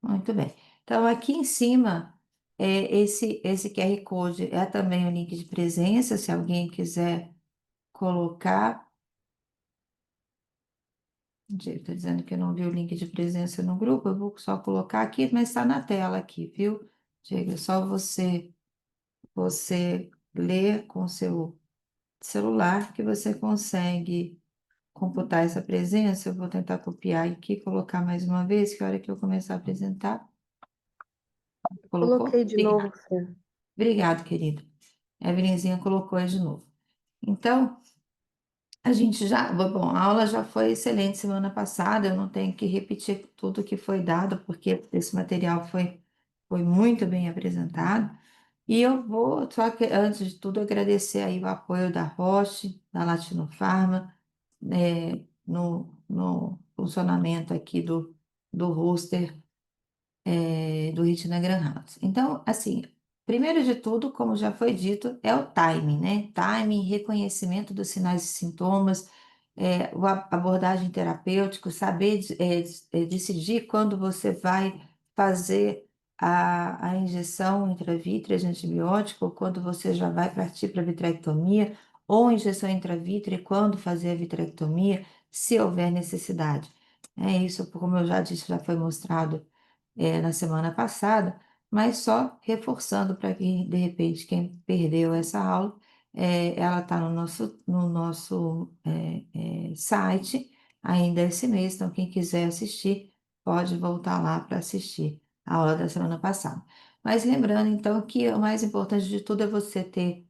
Muito bem. Então, aqui em cima, esse QR Code é também o link de presença, se alguém quiser colocar. Está dizendo que não viu o link de presença no grupo, eu vou só colocar aqui, mas está na tela aqui, viu? Diego, é só você ler com o seu celular que você consegue computar essa presença. Eu vou tentar copiar aqui e colocar mais uma vez, que a hora que eu começar a apresentar, colocou? Coloquei de novo, Fê. Obrigado, querido. A Evelinzinha colocou aí de novo. Então, a gente já, bom, a aula já foi excelente semana passada, eu não tenho que repetir tudo que foi dado, porque esse material foi muito bem apresentado. E eu vou, só que antes de tudo, agradecer aí o apoio da Roche, da Latino Pharma, no funcionamento aqui do roster do Retina Grahams. Então, assim, primeiro de tudo, como já foi dito, é o timing, né? Timing, reconhecimento dos sinais e sintomas, abordagem terapêutica, saber decidir quando você vai fazer a injeção intravítrea de antibiótico, ou quando você já vai partir para a vitrectomia, ou injeção intravítrea, e quando fazer a vitrectomia, se houver necessidade. É isso, como eu já disse, já foi mostrado na semana passada, mas só reforçando para quem, de repente, quem perdeu essa aula, ela está no nosso site ainda esse mês, então quem quiser assistir, pode voltar lá para assistir a aula da semana passada. Mas lembrando, então, que o mais importante de tudo é você ter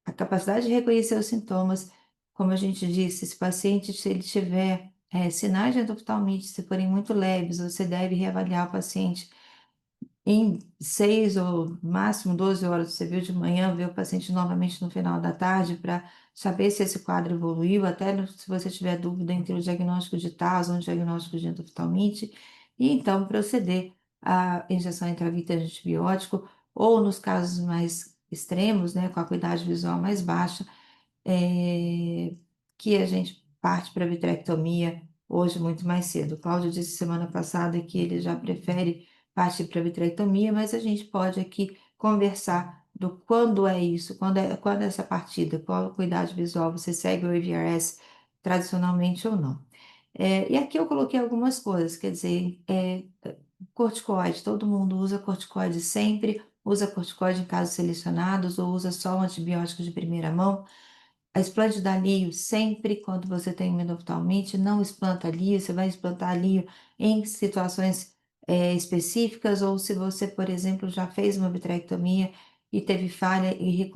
a capacidade de reconhecer os sintomas. Como a gente disse, esse paciente, se ele tiver sinais de endoftalmite, se forem muito leves, você deve reavaliar o paciente em 6 ou máximo 12 horas. Você viu de manhã, vê o paciente novamente no final da tarde para saber se esse quadro evoluiu, até se você tiver dúvida entre o diagnóstico de TAS ou o diagnóstico de endoftalmite, e então proceder à injeção intravítrea de antibiótico, ou nos casos mais extremos, né, com a acuidade visual mais baixa, que a gente parte para a vitrectomia hoje muito mais cedo. O Cláudio disse semana passada que ele já prefere partir para a vitrectomia, mas a gente pode aqui conversar do quando é isso, quando é essa partida, qual a acuidade visual, você segue o EVRS tradicionalmente ou não. E aqui eu coloquei algumas coisas, quer dizer, corticoide, todo mundo usa corticoide sempre, usa corticoide em casos selecionados ou usa só um antibiótico de primeira mão. A explante da alio sempre quando você tem uma endoftalmite, não explanta alio, você vai explantar alio em situações específicas, ou se você, por exemplo, já fez uma vitrectomia e teve falha e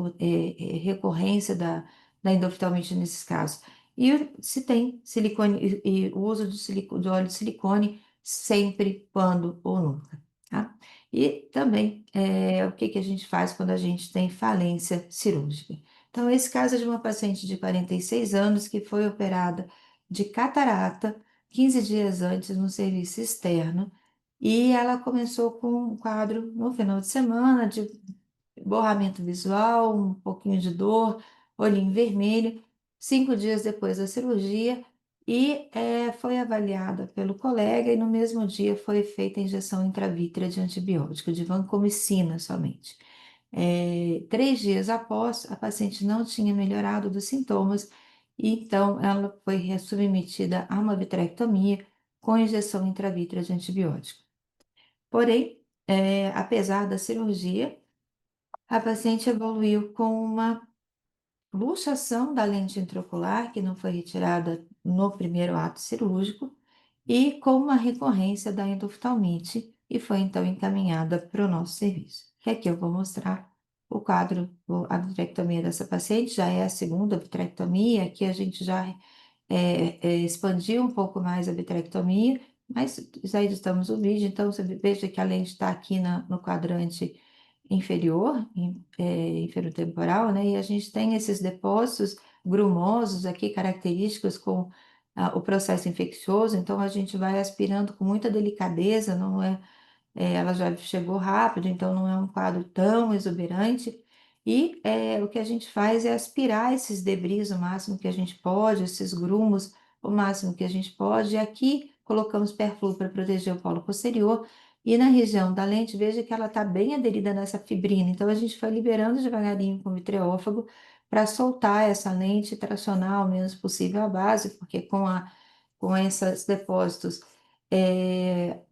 recorrência da endoftalmite nesses casos. E se tem silicone, e o uso de óleo de silicone sempre, quando ou nunca, tá? E também o que que a gente faz quando a gente tem falência cirúrgica? Então, esse caso é de uma paciente de 46 anos que foi operada de catarata 15 dias antes no serviço externo, e ela começou com um quadro no final de semana de borramento visual, um pouquinho de dor, olhinho vermelho, 5 dias depois da cirurgia, e foi avaliada pelo colega, e no mesmo dia foi feita a injeção intravítrea de antibiótico, de vancomicina somente. 3 dias após, a paciente não tinha melhorado dos sintomas, e então ela foi submetida a uma vitrectomia com injeção intravítrea de antibiótico. Porém, apesar da cirurgia, a paciente evoluiu com uma luxação da lente intraocular, que não foi retirada no primeiro ato cirúrgico, e com uma recorrência da endoftalmite, e foi então encaminhada para o nosso serviço. Que aqui eu vou mostrar o quadro, a vitrectomia dessa paciente, já é a segunda vitrectomia, aqui a gente já expandiu um pouco mais a vitrectomia, mas já editamos o vídeo, então você veja que a lente está aqui no quadrante inferior, inferior temporal, né? E a gente tem esses depósitos grumosos aqui, característicos com o processo infeccioso, então a gente vai aspirando com muita delicadeza, não é ela já chegou rápido, então não é um quadro tão exuberante. E o que a gente faz é aspirar esses debris o máximo que a gente pode, esses grumos o máximo que a gente pode. E aqui colocamos perfluo para proteger o polo posterior, E na região da lente, veja que ela está bem aderida nessa fibrina. Então, a gente foi liberando devagarinho com o vitreófago para soltar essa lente e tracionar o menos possível a base, porque com esses depósitos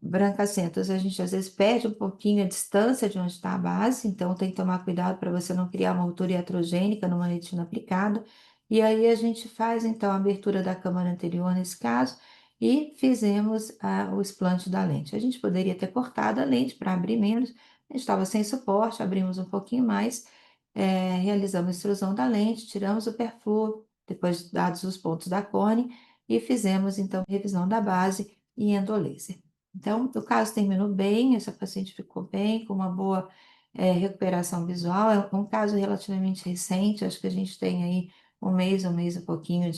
brancacentos, a gente às vezes perde um pouquinho a distância de onde está a base, então tem que tomar cuidado para você não criar uma altura iatrogênica numa retina aplicada. E aí a gente faz então a abertura da câmara anterior nesse caso e fizemos o explante da lente. A gente poderia ter cortado a lente para abrir menos, a gente estava sem suporte, abrimos um pouquinho mais, realizamos a extrusão da lente, tiramos o perfluo, depois dados os pontos da córnea, e fizemos então revisão da base e endolaser. Então, o caso terminou bem, essa paciente ficou bem, com uma boa recuperação visual. É um caso relativamente recente, acho que a gente tem aí um mês e pouquinho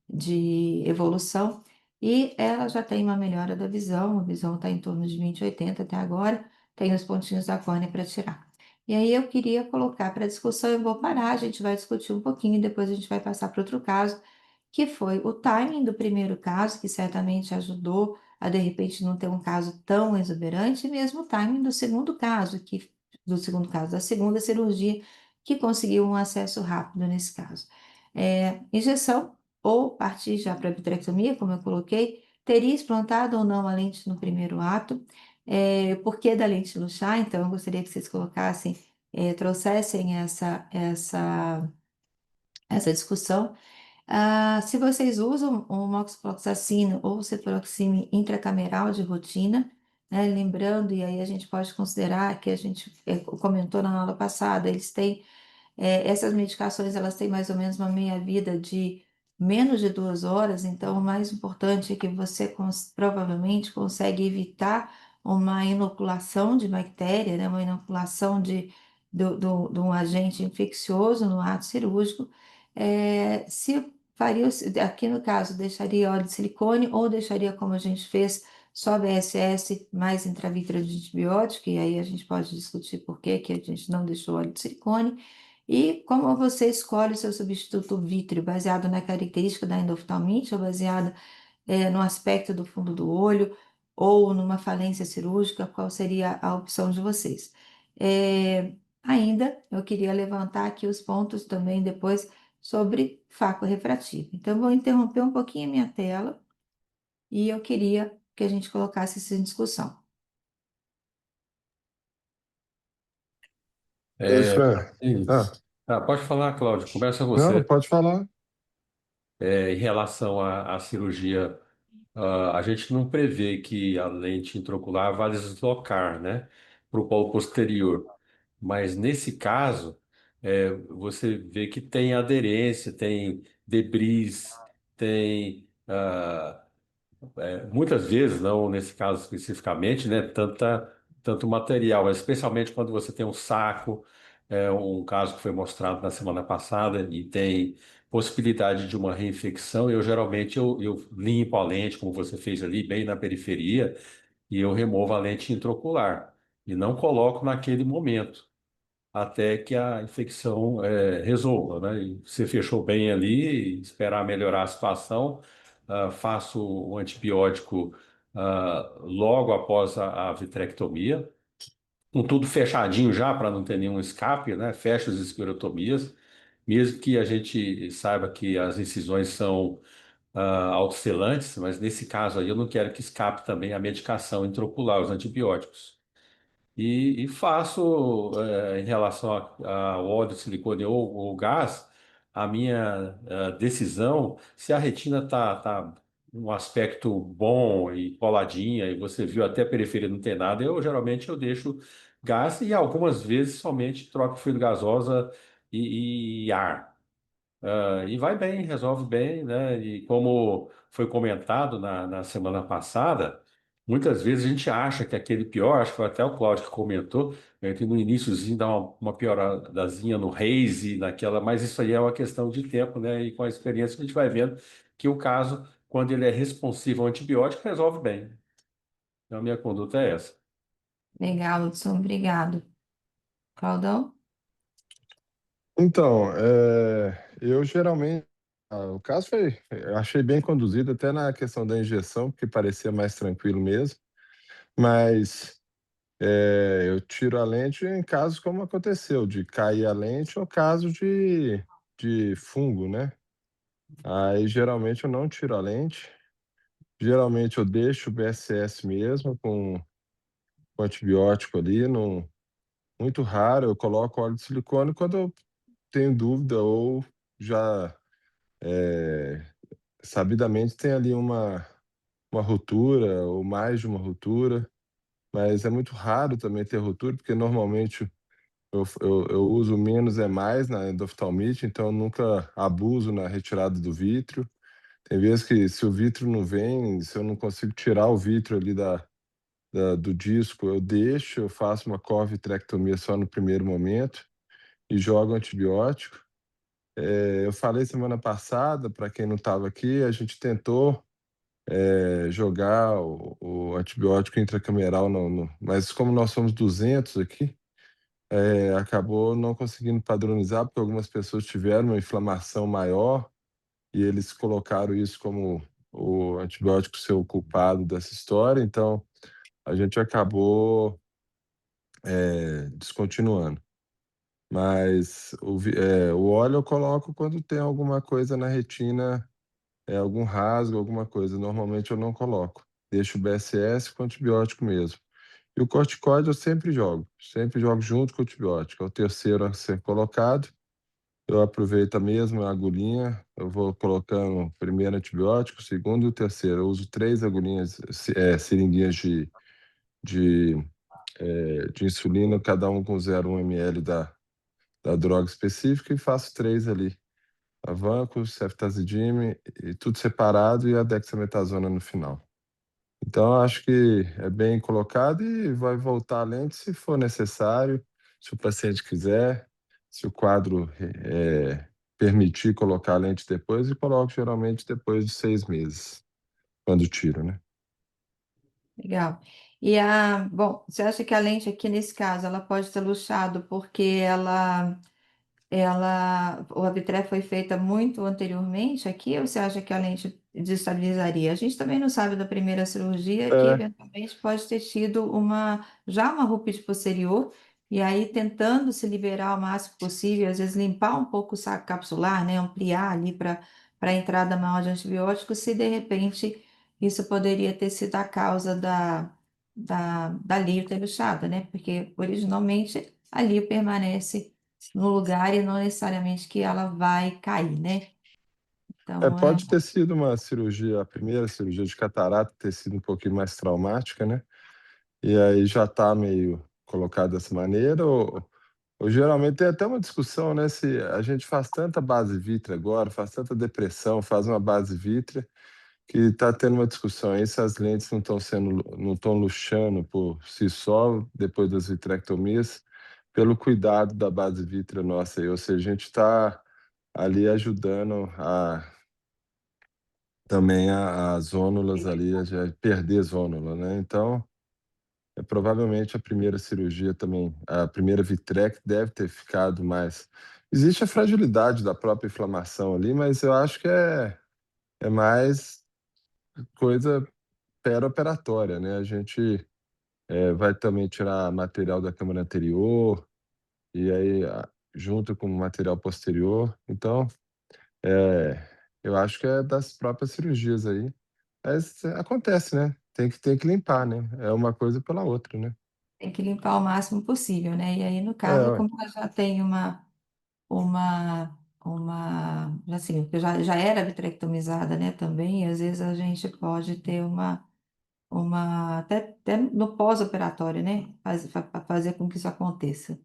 de evolução, e ela já tem uma melhora da visão, a visão está em torno de 20/80 até agora, tem os pontinhos da córnea para tirar. E aí eu queria colocar para discussão, eu vou parar, a gente vai discutir um pouquinho e depois a gente vai passar para outro caso, que foi o timing do primeiro caso, que certamente ajudou a de repente não ter um caso tão exuberante, e mesmo o timing do segundo caso, da segunda cirurgia, que conseguiu um acesso rápido nesse caso. Injeção ou partir já para a vitrectomia, como eu coloquei, teria explantado ou não a lente no primeiro ato. Por que da lente no chá? Então, eu gostaria que vocês colocassem, trouxessem essa discussão. Se vocês usam o moxifloxacino ou cefuroxime intracameral de rotina, né, lembrando, e aí a gente pode considerar que a gente comentou na aula passada, eles têm essas medicações, elas têm mais ou menos uma meia-vida de menos de 2 horas, então o mais importante é que você provavelmente consegue evitar uma inoculação de bactéria, né, uma inoculação de um agente infeccioso no ato cirúrgico. Se faria, aqui no caso, deixaria óleo de silicone ou deixaria como a gente fez, só BSS mais intravítrea de antibiótico, e aí a gente pode discutir por que que a gente não deixou óleo de silicone. E como você escolhe o seu substituto vítreo, baseado na característica da endoftalmite ou baseado no aspecto do fundo do olho ou numa falência cirúrgica, qual seria a opção de vocês? Ainda eu queria levantar aqui os pontos também depois sobre faco refrativo. Então, eu vou interromper um pouquinho a minha tela e eu queria que a gente colocasse isso em discussão. Oi, É, Fran. sim. Ah, Pode falar, Cláudio, começa não, você. pode falar. Em relação à cirurgia, a gente não prevê que a lente intraocular vá deslocar, né, para o polo posterior. Mas nesse caso, você vê que tem aderência, tem debris, tem muitas vezes, não nesse caso especificamente, né, tanto material, mas especialmente quando você tem um saco, um caso que foi mostrado na semana passada e tem possibilidade de uma reinfecção, eu limpo a lente, como você fez ali, bem na periferia, e eu removo a lente intraocular e não coloco naquele momento até que a infecção resolva, né? E você fechou bem ali, esperar melhorar a situação, faço o antibiótico logo após a vitrectomia, com tudo fechadinho já para não ter nenhum escape, né? Fecho as esclerotomias, mesmo que a gente saiba que as incisões são autosselantes, mas nesse caso aí eu não quero que escape também a medicação intraocular, os antibióticos. E faço, em relação ao óleo de silicone ou gás, a minha decisão, se a retina tá um aspecto bom e coladinha, e você viu até a periferia não tem nada, eu deixo gás e algumas vezes somente troco fluido gasosa e ar. E vai bem, resolve bem, né? E como foi comentado na semana passada, muitas vezes a gente acha que aquele pior, acho que foi até o Cláudio que comentou, que no iniciozinho dá uma pioradazinha no Reis e naquela, mas isso aí é uma questão de tempo, né? E com a experiência a gente vai vendo que o caso, quando ele é responsivo ao antibiótico, resolve bem. Então a minha conduta é essa. Legal, Hudson, obrigado. Claudão? Então, eu geralmente. O caso foi. Eu achei bem conduzido, até na questão da injeção, porque parecia mais tranquilo mesmo. Mas eu tiro a lente em casos como aconteceu, de cair a lente ou caso de fungo, né? Aí geralmente eu não tiro a lente. Geralmente eu deixo o BSS mesmo com antibiótico ali. Não, muito raro eu coloco óleo de silicone quando eu tenho dúvida ou já sabidamente tem ali uma ruptura ou mais de uma ruptura. Mas é muito raro também ter ruptura, porque normalmente eu uso menos é mais na endoftalmite, então eu nunca abuso na retirada do vítreo. Tem vezes que se o vítreo não vem, se eu não consigo tirar o vítreo ali do disco, eu deixo, eu faço uma corvitrectomia só no primeiro momento e jogo antibiótico. Eu falei semana passada, para quem não estava aqui, a gente tentou jogar o antibiótico intracameral, mas como nós somos 200 aqui, acabou não conseguindo padronizar, porque algumas pessoas tiveram uma inflamação maior e eles colocaram isso como o antibiótico ser o culpado dessa história, então a gente acabou descontinuando. Mas o óleo eu coloco quando tem alguma coisa na retina, algum rasgo, alguma coisa. Normalmente eu não coloco. Deixo o BSS com antibiótico mesmo. E o corticóide eu sempre jogo junto com o antibiótico. É o terceiro a ser colocado. Eu aproveito a mesma agulhinha, eu vou colocando o primeiro antibiótico, o segundo e o terceiro. Eu uso 3 agulhinhas, seringuinhas de, de insulina, cada um com 0,1 ml da droga específica, e faço 3 ali. Avanco, ceftazidime, e tudo separado, e a dexametasona no final. Então, acho que é bem colocado e vai voltar a lente se for necessário, se o paciente quiser, se o quadro permitir colocar a lente depois, e coloco geralmente depois de 6 meses, quando tiro, né? Legal. Bom, você acha que a lente aqui nesse caso ela pode ter luxado porque o Avitré foi feita muito anteriormente aqui, ou você acha que a lente desestabilizaria? A gente também não sabe da primeira cirurgia que É, eventualmente pode ter tido já uma ruptura posterior, e aí tentando se liberar o máximo possível, às vezes limpar um pouco o saco capsular, né? Ampliar ali para a entrada maior de antibióticos, se de repente isso poderia ter sido a causa da lipo ter luxada, né? Porque originalmente a lipo permanece no lugar e não necessariamente que ela vai cair, né? Então, pode ter sido uma cirurgia, a primeira cirurgia de catarata ter sido um pouquinho mais traumática, né? E aí já está meio colocado dessa maneira, ou geralmente tem até uma discussão, né? Se a gente faz tanta base vítrea agora, faz tanta depressão, faz uma base vítrea, que está tendo uma discussão aí se as lentes não estão luxando por si só, depois das vitrectomias, pelo cuidado da base vítrea nossa aí. Ou seja, a gente está ali ajudando também as zônulas ali, a gente perder zônula, né? Então, provavelmente a primeira cirurgia também, a primeira Vitrec deve ter ficado mais. Existe a fragilidade da própria inflamação ali, mas eu acho que é mais coisa operatória, né? A gente vai também tirar material da câmara anterior, e aí junto com o material posterior. Então, é, eu acho que é das próprias cirurgias aí. Mas acontece, né? Tem que limpar, né? É uma coisa pela outra, né? tem que limpar o máximo possível, né? E aí, no caso, Ué. como ela já tem assim, porque já era vitrectomizada, né, também, e às vezes a gente pode ter até no pós-operatório, né, fazer com que isso aconteça.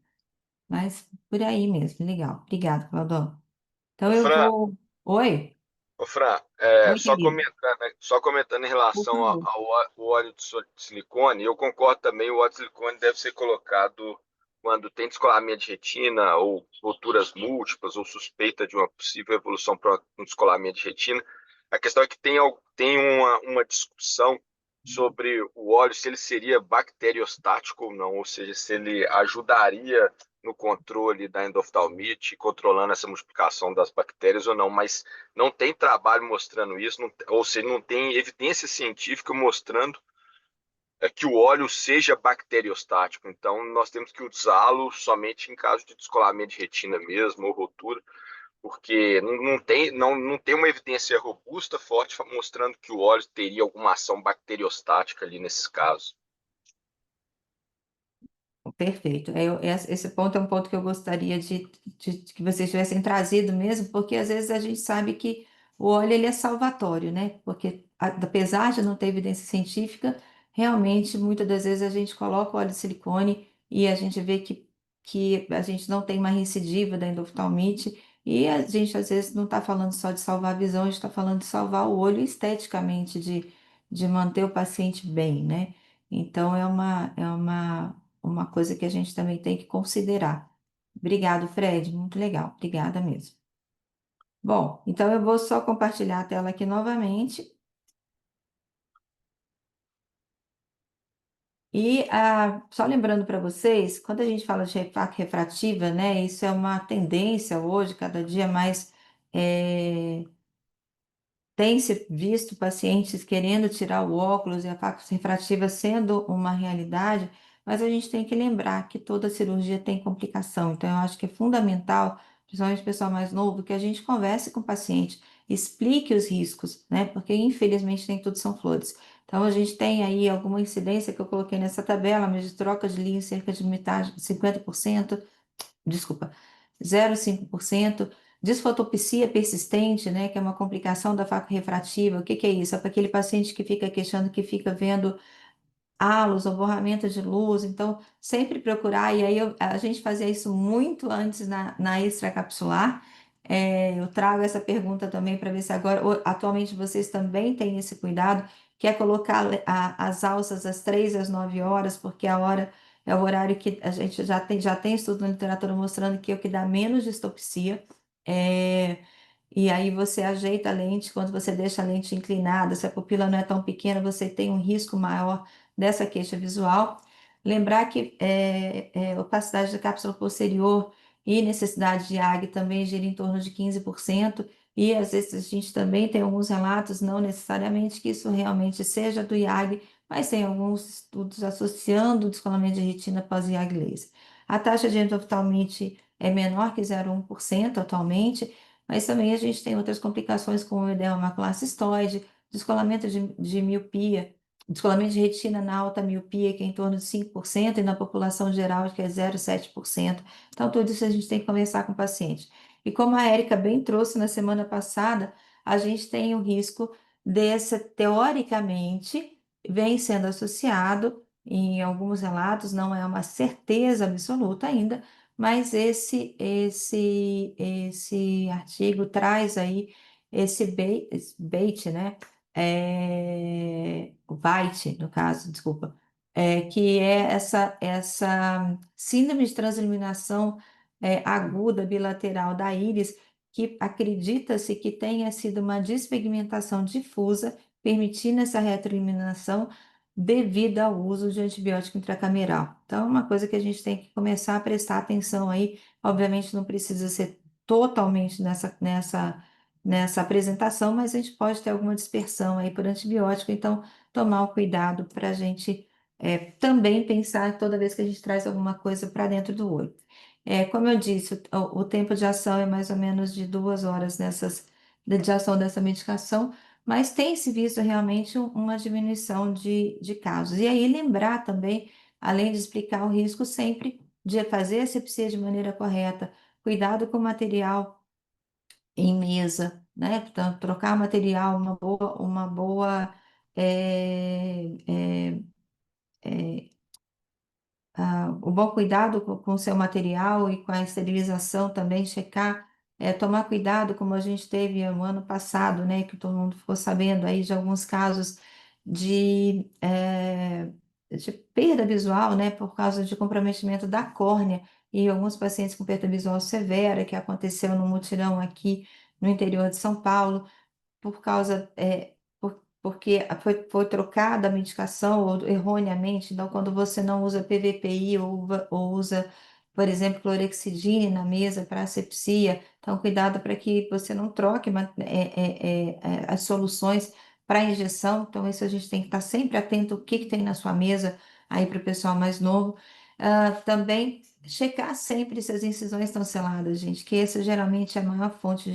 Mas por aí mesmo, legal. Obrigada, Claudão. Então Ô, eu Fran, vou. Oi? ô, Fran, Oi, querido. só comentando em Por relação favor. ao óleo de silicone, eu concordo também, o óleo de silicone deve ser colocado quando tem descolamento de retina ou roturas múltiplas ou suspeita de uma possível evolução para um descolamento de retina. A questão é que tem uma discussão sobre o óleo, se ele seria bacteriostático ou não, ou seja, se ele ajudaria no controle da endoftalmite, controlando essa multiplicação das bactérias ou não, mas não tem trabalho mostrando isso, ou seja, não tem evidência científica mostrando que o óleo seja bacteriostático. Então, nós temos que usá-lo somente em caso de descolamento de retina mesmo, ou rotura, porque não tem uma evidência robusta, forte, mostrando que o óleo teria alguma ação bacteriostática ali nesses casos. Perfeito. Esse ponto é um ponto que eu gostaria de que vocês tivessem trazido mesmo, porque às vezes a gente sabe que o óleo ele é salvatório, né? Porque apesar de não ter evidência científica, realmente muitas das vezes a gente coloca o óleo de silicone e a gente vê que a gente não tem uma recidiva da endoftalmite e a gente às vezes não está falando só de salvar a visão, a gente está falando de salvar o olho esteticamente, de manter o paciente bem, né? Então uma coisa que a gente também tem que considerar. Obrigado, Fred, muito legal, obrigada mesmo. Bom, então eu vou só compartilhar a tela aqui novamente. E só lembrando para vocês, quando a gente fala de faca refrativa, né, isso é uma tendência hoje, cada dia mais eh, tem-se visto pacientes querendo tirar o óculos e a faca refrativa sendo uma realidade, mas a gente tem que lembrar que toda cirurgia tem complicação. Então, eu acho que é fundamental, principalmente o pessoal mais novo, que a gente converse com o paciente, explique os riscos, né? Porque infelizmente nem tudo são flores. Então, a gente tem aí alguma incidência que eu coloquei nessa tabela, mas de troca de linha cerca de metade, 50%, desculpa, 0,5%. Disfotopsia persistente, né, que é uma complicação da faca refrativa. O que que é isso? É para aquele paciente que fica queixando, que fica vendo halos ou borramento de luz. Então, sempre procurar. E aí, a gente fazia isso muito antes na extracapsular. Eu trago essa pergunta também para ver se agora, atualmente, vocês também têm esse cuidado, que é colocar as alças às 3 às 9 horas, porque a hora é o horário que a gente já tem estudo na literatura mostrando que é o que dá menos distopsia. É, e aí você ajeita a lente, quando você deixa a lente inclinada, se a pupila não é tão pequena, você tem um risco maior dessa queixa visual. Lembrar que opacidade da cápsula posterior e necessidade de AG também gira em torno de 15%, e às vezes a gente também tem alguns relatos, não necessariamente que isso realmente seja do IAG, mas tem alguns estudos associando o descolamento de retina pós-IAG laser. A taxa de endoftalmite é menor que 0,1% atualmente, mas também a gente tem outras complicações como o edema macular cistoide, descolamento de miopia, descolamento de retina na alta miopia, que é em torno de 5%, e na população geral, que é 0,7%. Então, tudo isso a gente tem que conversar com o paciente. E como a Érica bem trouxe na semana passada, a gente tem o risco dessa, teoricamente, vem sendo associado, em alguns relatos, não é uma certeza absoluta ainda, mas esse artigo traz aí esse bait, né? O BAIT, no caso, desculpa, que é essa síndrome de transiluminação aguda bilateral da íris, que acredita-se que tenha sido uma despigmentação difusa, permitindo essa retroiluminação devido ao uso de antibiótico intracameral. Então, é uma coisa que a gente tem que começar a prestar atenção aí. Obviamente, não precisa ser totalmente nessa apresentação, mas a gente pode ter alguma dispersão aí por antibiótico, então tomar o cuidado para a gente também pensar toda vez que a gente traz alguma coisa para dentro do olho. Como eu disse, o tempo de ação é mais ou menos de 2 horas de ação dessa medicação, mas tem se visto realmente uma diminuição de casos. E aí lembrar também, além de explicar o risco, sempre de fazer a asepsia de maneira correta, cuidado com o material em mesa, né? Portanto, trocar material, uma boa é, é, é, o bom cuidado com o seu material e com a esterilização também, checar, tomar cuidado, como a gente teve no ano passado, né, que todo mundo ficou sabendo aí de alguns casos de perda visual, né, por causa de comprometimento da córnea, e alguns pacientes com perda visual severa, que aconteceu no mutirão aqui no interior de São Paulo por causa, porque foi trocada a medicação ou erroneamente, então quando você não usa PVPI ou usa, por exemplo, clorexidine na mesa para asepsia, então cuidado para que você não troque as soluções para injeção, então isso a gente tem que estar sempre atento o que que tem na sua mesa aí para o pessoal mais novo. Também checar sempre se as incisões estão seladas, gente, que essa geralmente é a maior fonte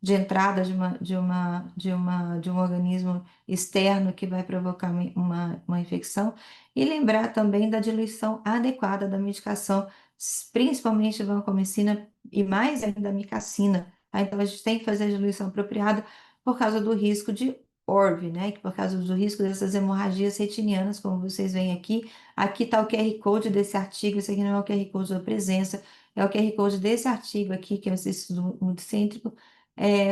de entrada de um organismo externo que vai provocar uma infecção. E lembrar também da diluição adequada da medicação, principalmente vancomicina e mais ainda a micacina. Tá? Então a gente tem que fazer a diluição apropriada por causa do risco de ORV, né? Que por causa do risco dessas hemorragias retinianas, como vocês veem aqui. Aqui está o QR Code desse artigo, esse aqui não é o QR Code da presença, é o QR Code desse artigo aqui, que é o estudo multicêntrico,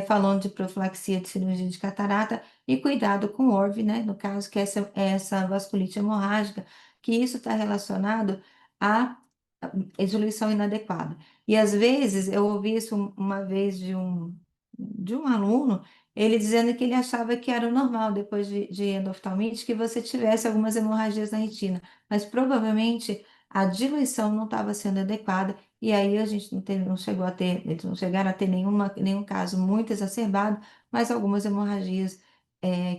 falando de profilaxia de cirurgia de catarata e cuidado com ORV, né? No caso, que essa vasculite hemorrágica, que isso está relacionado à diluição inadequada. E às vezes, eu ouvi isso uma vez de um aluno, ele dizendo que ele achava que era normal, depois de endoftalmite, que você tivesse algumas hemorragias na retina, mas provavelmente a diluição não estava sendo adequada, e aí a gente não chegou a ter, eles não chegaram a ter nenhum caso muito exacerbado, mas algumas hemorragias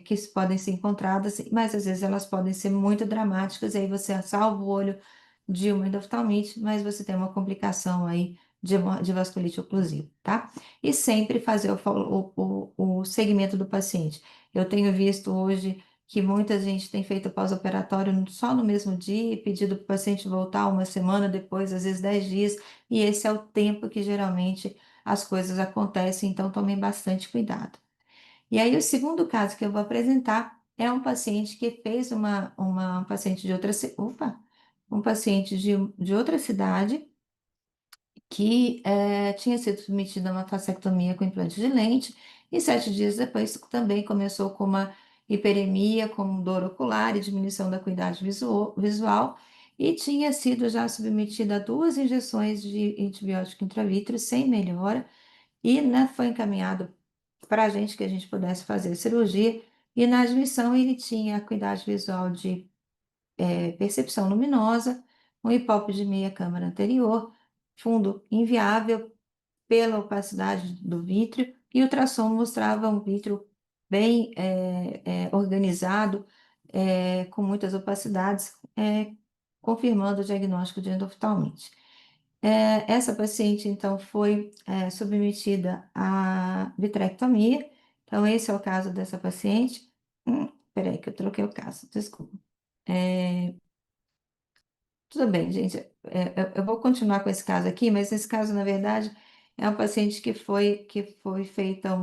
que podem ser encontradas, mas às vezes elas podem ser muito dramáticas, e aí você salva o olho de uma endoftalmite, mas você tem uma complicação aí de vasculite oclusiva, tá? E sempre fazer o segmento do paciente. Eu tenho visto hoje que muita gente tem feito pós-operatório só no mesmo dia e pedido para o paciente voltar uma semana depois, às vezes 10 dias, e esse é o tempo que geralmente as coisas acontecem, então tomem bastante cuidado. E aí, o segundo caso que eu vou apresentar é um paciente que fez uma paciente de outra, um paciente de outra cidade que tinha sido submetido a uma facectomia com implante de lente e 7 dias depois também começou com uma hiperemia, com dor ocular e diminuição da acuidade visual e tinha sido já submetido a 2 injeções de antibiótico intravítreos sem melhora e, né, foi encaminhado para a gente que a gente pudesse fazer a cirurgia e na admissão ele tinha acuidade visual de percepção luminosa, um hipópio de meia câmara anterior, fundo inviável pela opacidade do vítreo, e o ultrassom mostrava um vítreo bem organizado, com muitas opacidades, confirmando o diagnóstico de endoftalmite. Essa paciente, então, foi submetida à vitrectomia. Então, esse é o caso dessa paciente. Peraí, que eu troquei o caso, desculpa. É, Tudo bem, gente. Eu vou continuar com esse caso aqui, mas esse caso, na verdade, é um paciente que foi feita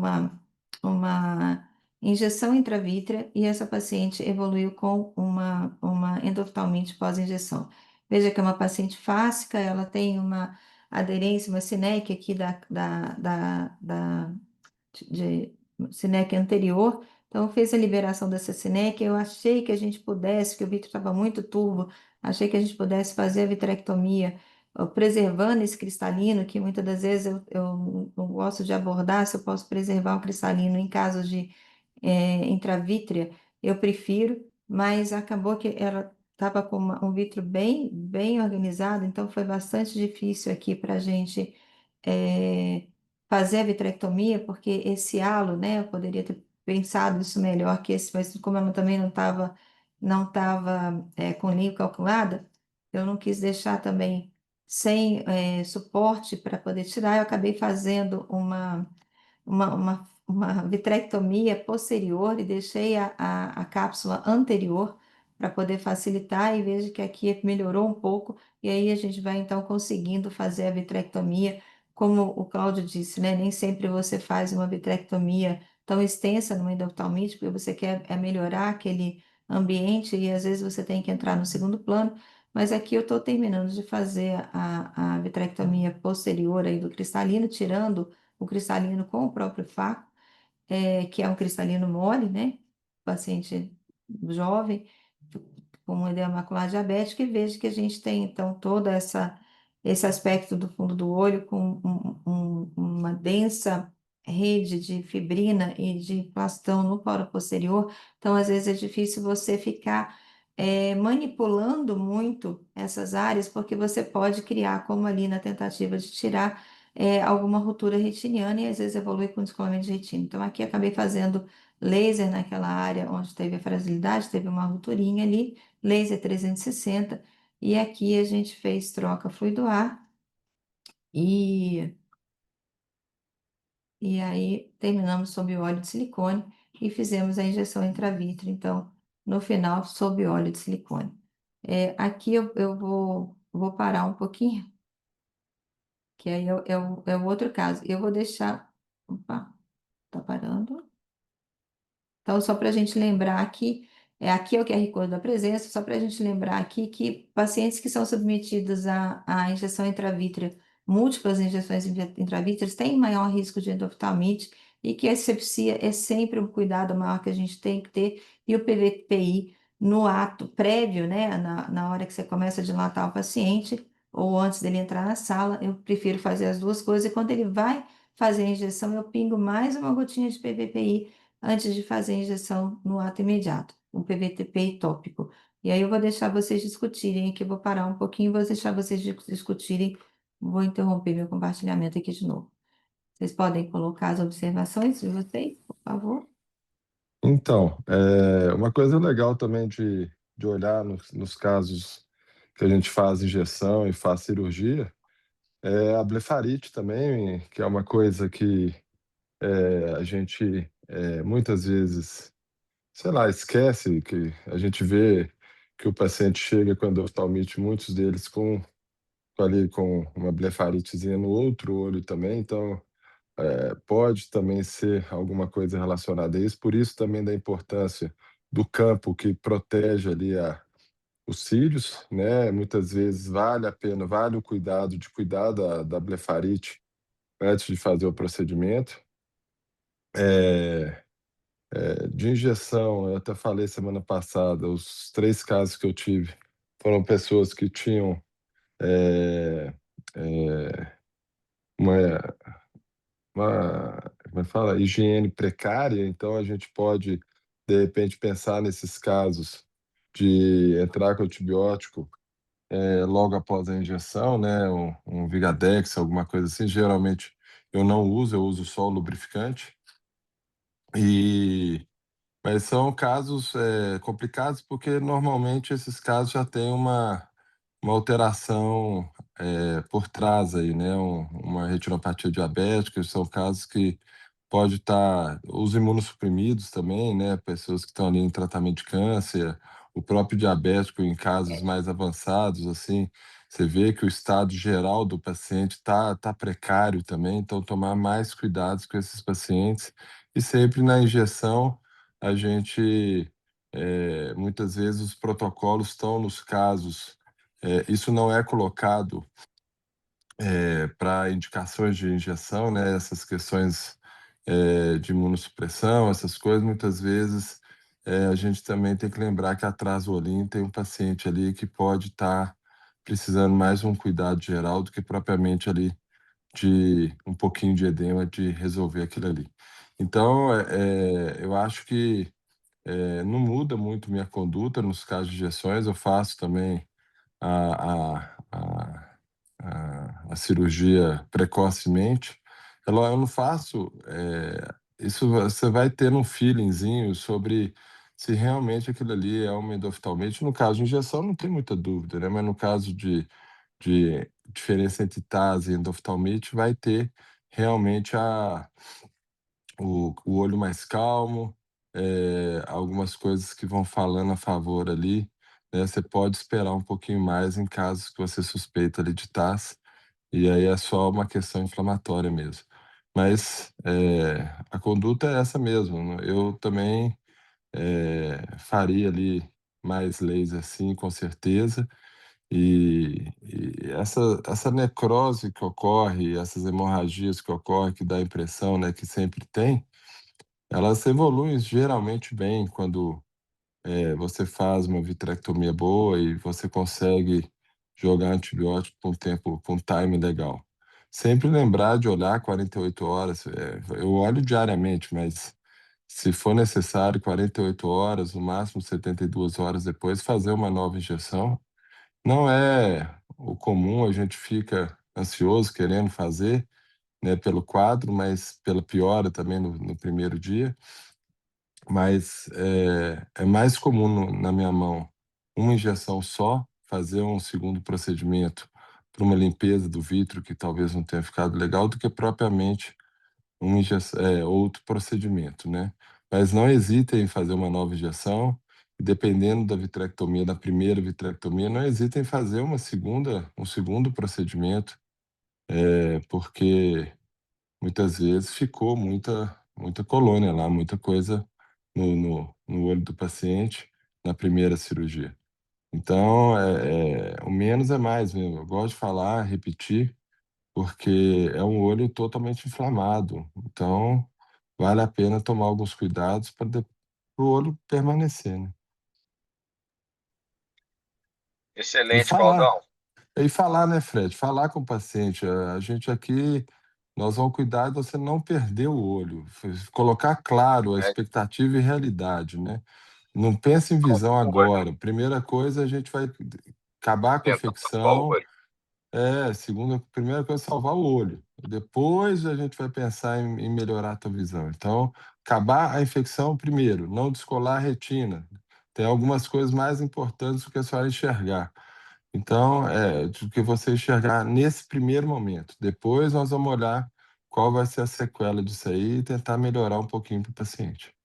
uma injeção intravítrea e essa paciente evoluiu com uma endoftalmite pós-injeção. Veja que é uma paciente fásica, ela tem uma aderência, uma sinéquia aqui de sinéquia anterior, então fez a liberação dessa sinéquia. Eu achei que a gente pudesse, que o vítreo estava muito turvo, achei que a gente pudesse fazer a vitrectomia, preservando esse cristalino, que muitas das vezes eu não gosto de abordar se eu posso preservar o cristalino em casos de intravítrea, eu prefiro, mas acabou que ela estava com um vítreo bem, bem organizado, então foi bastante difícil aqui para a gente eh, fazer a vitrectomia, porque esse halo, né, eu poderia ter pensado isso melhor que esse, mas como ela também não tava com linha calculada, eu não quis deixar também sem suporte para poder tirar, eu acabei fazendo uma vitrectomia posterior e deixei a cápsula anterior para poder facilitar e vejo que aqui melhorou um pouco e aí a gente vai então conseguindo fazer a vitrectomia, como o Cláudio disse, né? Nem sempre você faz uma vitrectomia tão extensa no endoftalmite, porque você quer melhorar aquele ambiente e às vezes você tem que entrar no segundo plano, mas aqui eu estou terminando de fazer a vitrectomia posterior aí do cristalino, tirando o cristalino com o próprio faco, que é um cristalino mole, né? Paciente jovem com edema macular diabético, e vejo que a gente tem, então, esse aspecto do fundo do olho com uma densa rede de fibrina e de plastão no poro posterior. Então, às vezes é difícil você ficar manipulando muito essas áreas, porque você pode criar, como ali na tentativa de tirar alguma ruptura retiniana e às vezes evolui com descolamento de retina. Então, aqui acabei fazendo laser naquela área onde teve a fragilidade, teve uma rupturinha ali, laser 360, e aqui a gente fez troca fluido-ar e, e aí terminamos sob óleo de silicone e fizemos a injeção intravítrea, então, no final, sob óleo de silicone. Aqui eu vou parar um pouquinho, que aí é o outro caso. Eu vou deixar. Opa, tá parando. Então, só para a gente lembrar aqui é o QR Code da presença, só para a gente lembrar aqui que pacientes que são submetidos à injeção intravítrea, múltiplas injeções intravítreas, têm maior risco de endoftalmite e que a asepsia é sempre um cuidado maior que a gente tem que ter, e o PVPI no ato prévio, né, na hora que você começa a dilatar o paciente, ou antes dele entrar na sala, eu prefiro fazer as duas coisas, e quando ele vai fazer a injeção, eu pingo mais uma gotinha de PVPI antes de fazer a injeção no ato imediato, um PVTP tópico. E aí eu vou deixar vocês discutirem aqui, eu vou parar um pouquinho, vou deixar vocês discutirem, vou interromper meu compartilhamento aqui de novo. Vocês podem colocar as observações de vocês, por favor? Então, uma coisa legal também de olhar nos casos que a gente faz injeção e faz cirurgia é a blefarite também, que é uma coisa que a gente muitas vezes, sei lá, esquece, que a gente vê que o paciente chega com endoftalmite, muitos deles com uma blefaritezinha no outro olho também, então pode também ser alguma coisa relacionada a isso, por isso também da importância do campo que protege ali os cílios, né? Muitas vezes vale a pena, vale o cuidado de cuidar da blefarite antes de fazer o procedimento. De injeção, eu até falei semana passada, os 3 casos que eu tive foram pessoas que tinham é, é, uma como é que fala? Higiene precária, então a gente pode, de repente, pensar nesses casos de entrar com antibiótico logo após a injeção, né? Um Vigadex, alguma coisa assim. Geralmente eu não uso, eu uso só o lubrificante. E Mas são casos complicados porque normalmente esses casos já têm uma alteração por trás aí, né? Uma retinopatia diabética, são casos que pode estar os imunossuprimidos também, né? Pessoas que estão ali em tratamento de câncer, o próprio diabético em casos mais avançados, assim, você vê que o estado geral do paciente tá precário também, então tomar mais cuidados com esses pacientes e sempre na injeção a gente muitas vezes os protocolos estão nos casos, isso não é colocado para indicações de injeção, né? Essas questões de imunossupressão, essas coisas, muitas vezes a gente também tem que lembrar que atrás do olhinho tem um paciente ali que pode estar precisando mais um cuidado geral do que propriamente ali de um pouquinho de edema, de resolver aquilo ali. Então, eu acho que não muda muito minha conduta nos casos de injeções, eu faço também a, a, a, a cirurgia precocemente. Eu não faço, isso você vai ter um feelingzinho sobre se realmente aquilo ali é uma endoftalmite. No caso de injeção não tem muita dúvida, né? Mas no caso de diferença entre TAS e endoftalmite vai ter realmente o olho mais calmo, algumas coisas que vão falando a favor ali, né, você pode esperar um pouquinho mais em casos que você suspeita ali de TAS, e aí é só uma questão inflamatória mesmo. Mas, a conduta é essa mesmo, né, eu também, faria ali mais laser sim, com certeza, e essa necrose que ocorre, essas hemorragias que ocorrem, que dá a impressão, né, que sempre tem, elas evoluem geralmente bem quando você faz uma vitrectomia boa e você consegue jogar antibiótico com tempo, com time legal. Sempre lembrar de olhar 48 horas. Eu olho diariamente, mas se for necessário, 48 horas, no máximo 72 horas depois, fazer uma nova injeção. Não é o comum, a gente fica ansioso querendo fazer, né, pelo quadro, mas pela piora também no primeiro dia. mas é mais comum na minha mão uma injeção só, fazer um segundo procedimento para uma limpeza do vitro que talvez não tenha ficado legal, do que propriamente outro procedimento, né? Mas não hesitem em fazer uma nova injeção, e dependendo da vitrectomia, da primeira vitrectomia, não hesitem em fazer um segundo procedimento, porque muitas vezes ficou muita colônia lá, muita coisa no olho do paciente na primeira cirurgia. Então, o menos é mais mesmo. Eu gosto de falar, repetir, porque é um olho totalmente inflamado. Então, vale a pena tomar alguns cuidados para o olho permanecer, né? E Excelente, falar. Claudão. E falar, né, Fred? Falar com o paciente. A gente aqui, nós vamos cuidar de você não perder o olho. Colocar claro a Né? expectativa e realidade, né? Não pense em Salva visão o olho, agora. Primeira coisa, a gente vai acabar com a tentando salvar o infecção. olho. Primeira coisa é salvar o olho. Depois a gente vai pensar em melhorar a tua visão. Então, acabar a infecção primeiro, não descolar a retina. Tem algumas coisas mais importantes do que só enxergar. Então, do que você enxergar nesse primeiro momento. Depois nós vamos olhar qual vai ser a sequela disso aí e tentar melhorar um pouquinho para o paciente.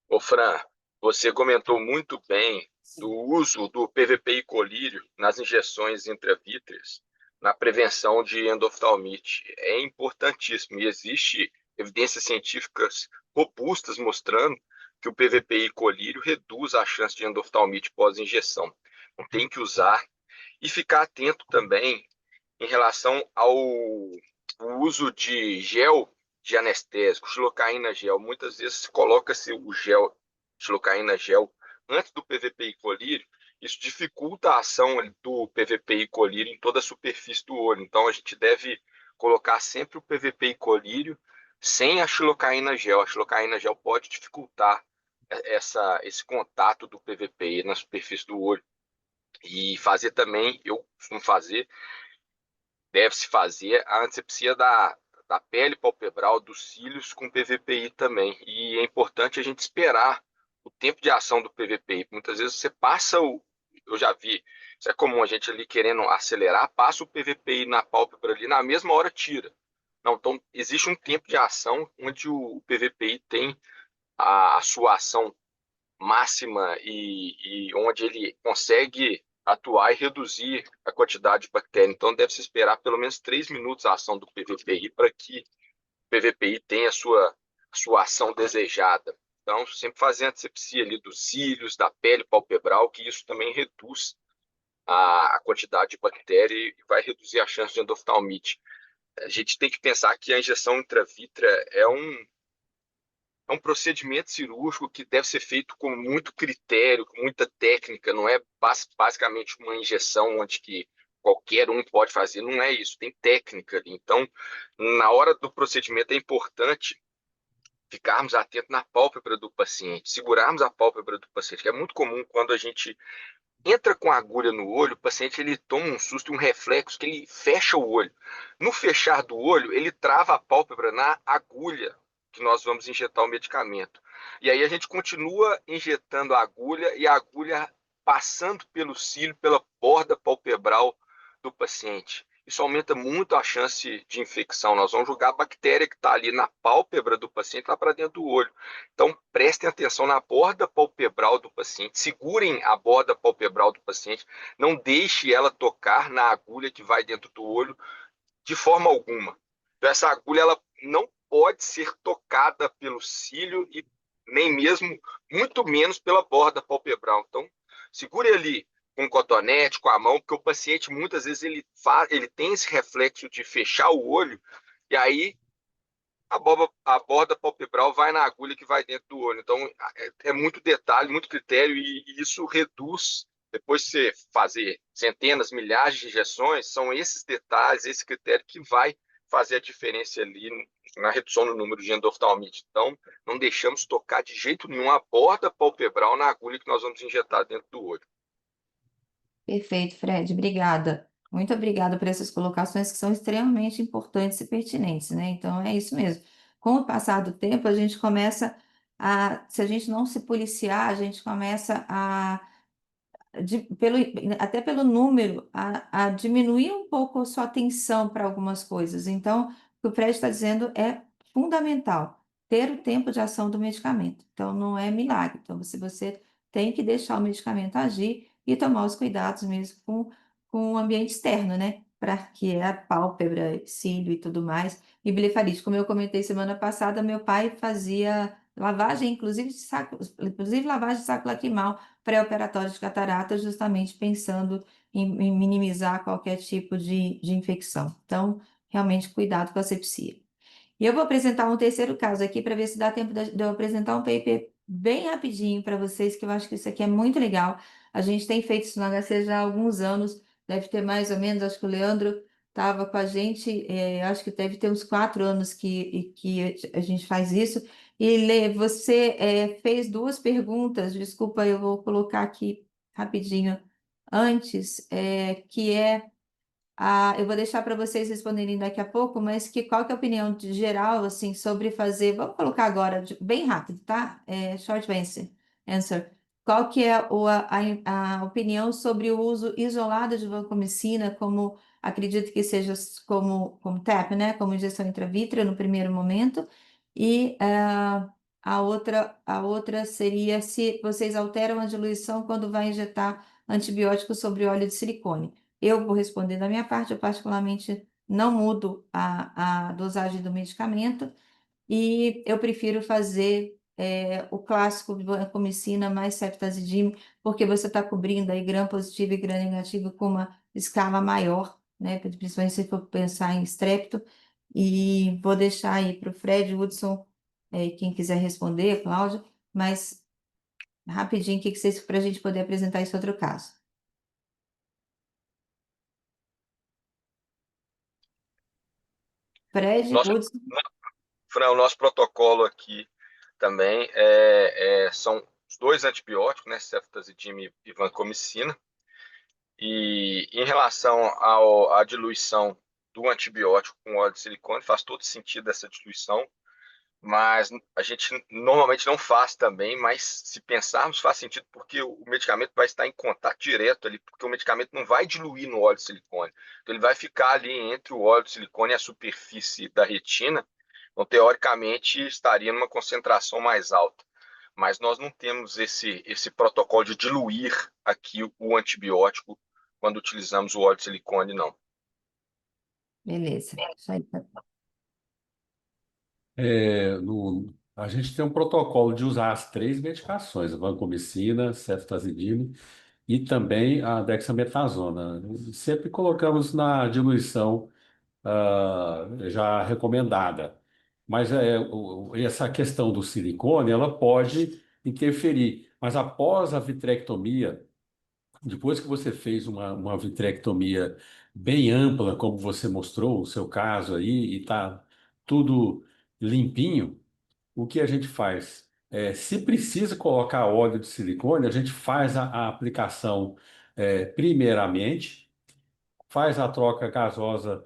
Ô, Fran, você comentou muito bem do uso do PVP e colírio nas injeções intravítreas na prevenção de endoftalmite. É importantíssimo e existe evidências científicas robustas mostrando que o PVP e colírio reduz a chance de endoftalmite pós-injeção. Então, tem que usar e ficar atento também em relação ao uso de gel de anestésico, xilocaína gel. Muitas vezes coloca-se o gel, xilocaína gel, antes do PVP e colírio. Isso dificulta a ação do PVP e colírio em toda a superfície do olho. Então, a gente deve colocar sempre o PVP e colírio sem a xilocaína gel. A xilocaína gel pode dificultar esse contato do PVP na superfície do olho. E fazer também, eu costumo fazer, deve-se fazer a antisepsia da pele palpebral, dos cílios com PVPI também. E é importante a gente esperar o tempo de ação do PVPI. Muitas vezes você passa o. Eu já vi, isso é comum, a gente ali querendo acelerar, passa o PVPI na pálpebra ali, na mesma hora tira. Não, então existe um tempo de ação onde o PVPI tem a sua ação máxima e onde ele consegue atuar e reduzir a quantidade de bactéria. Então, deve-se esperar pelo menos 3 minutos a ação do PVPI para que o PVPI tenha a sua ação desejada. Então, sempre fazer a antisepsia ali dos cílios, da pele palpebral, que isso também reduz a quantidade de bactéria e vai reduzir a chance de endoftalmite. A gente tem que pensar que a injeção intravítrea é um procedimento cirúrgico que deve ser feito com muito critério, com muita técnica, não é basicamente uma injeção onde que qualquer um pode fazer, não é isso, tem técnica ali. Então, na hora do procedimento é importante ficarmos atentos na pálpebra do paciente, segurarmos a pálpebra do paciente, que é muito comum quando a gente entra com a agulha no olho, o paciente ele toma um susto, um reflexo, que ele fecha o olho. No fechar do olho, ele trava a pálpebra na agulha que nós vamos injetar o medicamento. E aí a gente continua injetando a agulha e a agulha passando pelo cílio, pela borda palpebral do paciente. Isso aumenta muito a chance de infecção. Nós vamos jogar a bactéria que está ali na pálpebra do paciente lá para dentro do olho. Então, prestem atenção na borda palpebral do paciente, segurem a borda palpebral do paciente, não deixe ela tocar na agulha que vai dentro do olho de forma alguma. Então, essa agulha ela não pode ser tocada pelo cílio e nem mesmo, muito menos pela borda palpebral. Então, segure ali com um cotonete, com a mão, porque o paciente muitas vezes ele tem esse reflexo de fechar o olho e aí a borda palpebral vai na agulha que vai dentro do olho. Então, é muito detalhe, muito critério, e isso reduz. Depois de você fazer centenas, milhares de injeções, são esses detalhes, esse critério que vai fazer a diferença ali na redução do número de endoftalmite. Então, não deixamos tocar de jeito nenhum a borda palpebral na agulha que nós vamos injetar dentro do olho. Perfeito, Fred, obrigada. Muito obrigada por essas colocações que são extremamente importantes e pertinentes, né? Então é isso mesmo. Com o passar do tempo, a gente começa se a gente não se policiar, a gente começa até pelo número, a diminuir um pouco a sua atenção para algumas coisas. Então, o que o Fred está dizendo é fundamental, ter o tempo de ação do medicamento. Então, não é milagre. Então, você tem que deixar o medicamento agir e tomar os cuidados mesmo com o ambiente externo, né? Para que é a pálpebra, cílio e tudo mais. E blefarite, como eu comentei semana passada, meu pai fazia lavagem, inclusive lavagem de saco lacrimal pré-operatório de catarata, justamente pensando em minimizar qualquer tipo de infecção. Então, realmente, cuidado com a sepsia. E eu vou apresentar um terceiro caso aqui para ver se dá tempo de eu apresentar um paper bem rapidinho para vocês, que eu acho que isso aqui é muito legal. A gente tem feito isso no HC já há alguns anos, deve ter mais ou menos, acho que o Leandro estava com a gente, acho que deve ter uns 4 anos que a gente faz isso. E Lê, você fez duas perguntas, desculpa, eu vou colocar aqui rapidinho antes, que é eu vou deixar para vocês responderem daqui a pouco, mas qual que é a opinião geral, assim, sobre fazer, vamos colocar agora, bem rápido, tá? Short answer. Qual que é a opinião sobre o uso isolado de vancomicina, como acredito que seja como TAP, né? Como injeção intravítrea no primeiro momento, e a outra seria se vocês alteram a diluição quando vai injetar antibiótico sobre óleo de silicone. Eu vou responder da minha parte, eu particularmente não mudo a dosagem do medicamento e eu prefiro fazer o clássico de vancomicina mais ceftazidime, porque você está cobrindo aí gram positivo e gram negativo com uma escala maior, né? Principalmente se for pensar em estrepto. E vou deixar aí para o Fred, Hudson, quem quiser responder, Cláudio, mas rapidinho, o que vocês para a gente poder apresentar esse outro caso. Fred, Nosso, Hudson. Fran, o nosso protocolo aqui também são os dois antibióticos, né, ceftazidime e vancomicina. E em relação à diluição do antibiótico com óleo de silicone, faz todo sentido essa diluição, mas a gente normalmente não faz também, mas se pensarmos faz sentido porque o medicamento vai estar em contato direto ali, porque o medicamento não vai diluir no óleo de silicone. Então ele vai ficar ali entre o óleo de silicone e a superfície da retina, então teoricamente estaria numa concentração mais alta. Mas nós não temos esse protocolo de diluir aqui o antibiótico quando utilizamos o óleo de silicone, não. Beleza. Isso aí. A gente tem um protocolo de usar as três medicações, a vancomicina, ceftazidime e também a dexametasona. Sempre colocamos na diluição já recomendada. Mas essa questão do silicone, ela pode interferir. Mas após a vitrectomia, depois que você fez uma vitrectomia bem ampla, como você mostrou o seu caso aí, e está tudo limpinho, o que a gente faz? Se precisa colocar óleo de silicone, a gente faz a aplicação primeiramente, faz a troca gasosa,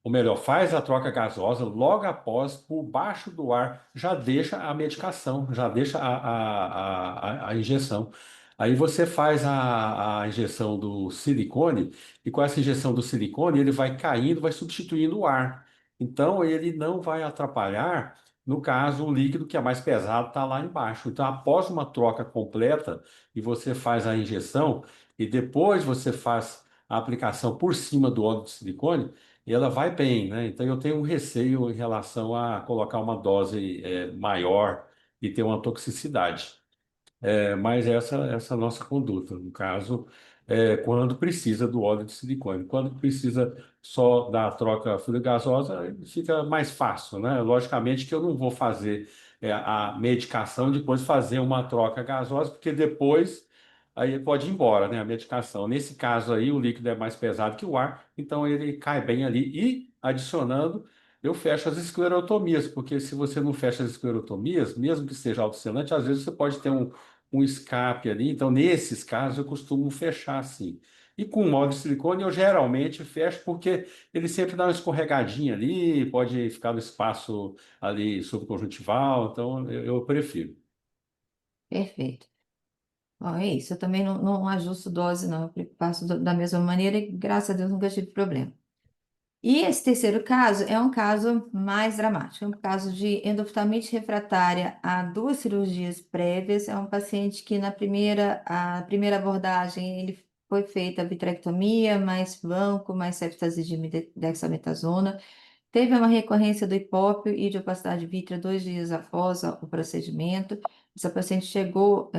ou melhor, faz a troca gasosa logo após, por baixo do ar, já deixa a medicação, já deixa a injeção. Aí você faz a injeção do silicone, e com essa injeção do silicone, ele vai caindo, vai substituindo o ar. Então, ele não vai atrapalhar, no caso, o líquido que é mais pesado está lá embaixo. Então, após uma troca completa, e você faz a injeção, e depois você faz a aplicação por cima do óleo de silicone, e ela vai bem, né? Então eu tenho um receio em relação a colocar uma dose maior e ter uma toxicidade. Mas essa é a nossa conduta. No caso, quando precisa do óleo de silicone. Quando precisa só da troca fluida gasosa, fica mais fácil, né? Logicamente que eu não vou fazer a medicação depois fazer uma troca gasosa, porque depois aí pode ir embora, né? A medicação. Nesse caso aí, o líquido é mais pesado que o ar, então ele cai bem ali. E adicionando, eu fecho as esclerotomias, porque se você não fecha as esclerotomias, mesmo que seja autocelante, às vezes você pode ter um escape ali. Então, nesses casos, eu costumo fechar assim. E com o molde de silicone, eu geralmente fecho porque ele sempre dá uma escorregadinha ali, pode ficar no espaço ali subconjuntival, então eu prefiro. Perfeito. Bom, é isso. Eu também não ajusto dose, não. Eu faço da mesma maneira e, graças a Deus, nunca tive problema. E esse terceiro caso é um caso mais dramático, é um caso de endoftalmite refratária a 2 cirurgias prévias. É um paciente que a primeira abordagem ele foi feita a vitrectomia, mais banco, mais ceftazidime dexametasona. Teve uma recorrência do hipópio e de opacidade vítrea 2 dias após o procedimento. Essa paciente chegou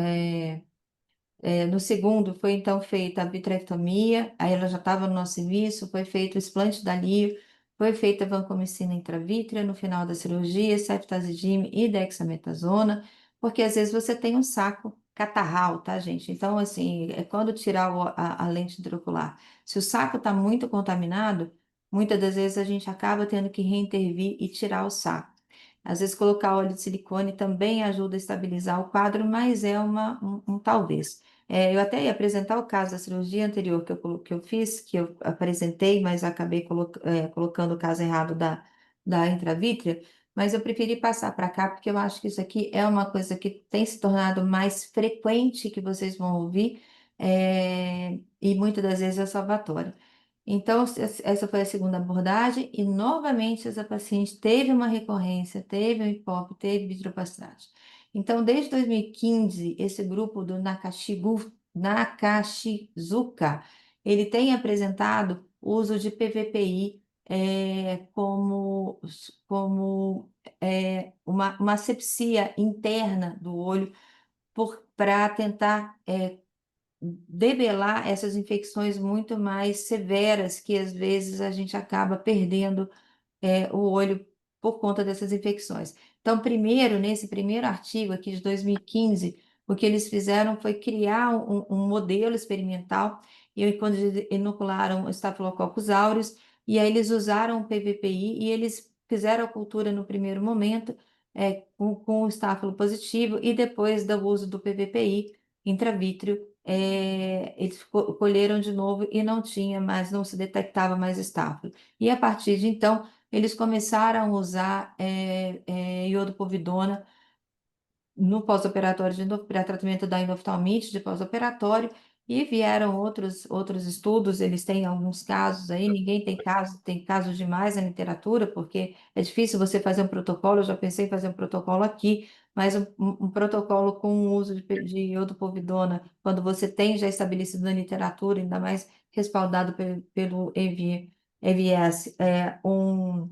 no segundo, foi então feita a vitrectomia, aí ela já estava no nosso serviço, foi feito o explante da lírio, foi feita a vancomicina intravítrea no final da cirurgia, ceftazidime e dexametasona, porque às vezes você tem um saco catarral, tá, gente? Então, assim, é quando tirar a lente intraocular. Se o saco está muito contaminado, muitas das vezes a gente acaba tendo que reintervir e tirar o saco. Às vezes colocar óleo de silicone também ajuda a estabilizar o quadro, mas é um talvez. Eu até ia apresentar o caso da cirurgia anterior que eu fiz, que eu apresentei, mas acabei colocando o caso errado da intravítrea, mas eu preferi passar para cá porque eu acho que isso aqui é uma coisa que tem se tornado mais frequente que vocês vão ouvir, e muitas das vezes é salvatório. Então, essa foi a segunda abordagem, e novamente essa paciente teve uma recorrência, teve um hipópio, teve vitreopacidade. Então, desde 2015, esse grupo do Nakashizuka, ele tem apresentado o uso de PVPI como uma asepsia interna do olho para tentar debelar essas infecções muito mais severas que às vezes a gente acaba perdendo o olho por conta dessas infecções. Então, primeiro, nesse primeiro artigo aqui de 2015, o que eles fizeram foi criar um modelo experimental, e quando eles inocularam Staphylococcus aureus, e aí eles usaram o PVPI e eles fizeram a cultura no primeiro momento com o estáfilo positivo, e depois do uso do PVPI intravítreo, eles colheram de novo e não tinha mais, não se detectava mais estáfilo. E a partir de então, eles começaram a usar iodopovidona no pós-operatório para tratamento da endoftalmite de pós-operatório, e vieram outros estudos. Eles têm alguns casos aí, ninguém tem casos demais na literatura, porque é difícil você fazer um protocolo. Eu já pensei em fazer um protocolo aqui, mas um protocolo com o uso de iodopovidona, quando você tem já estabelecido na literatura, ainda mais respaldado pelo EVS, um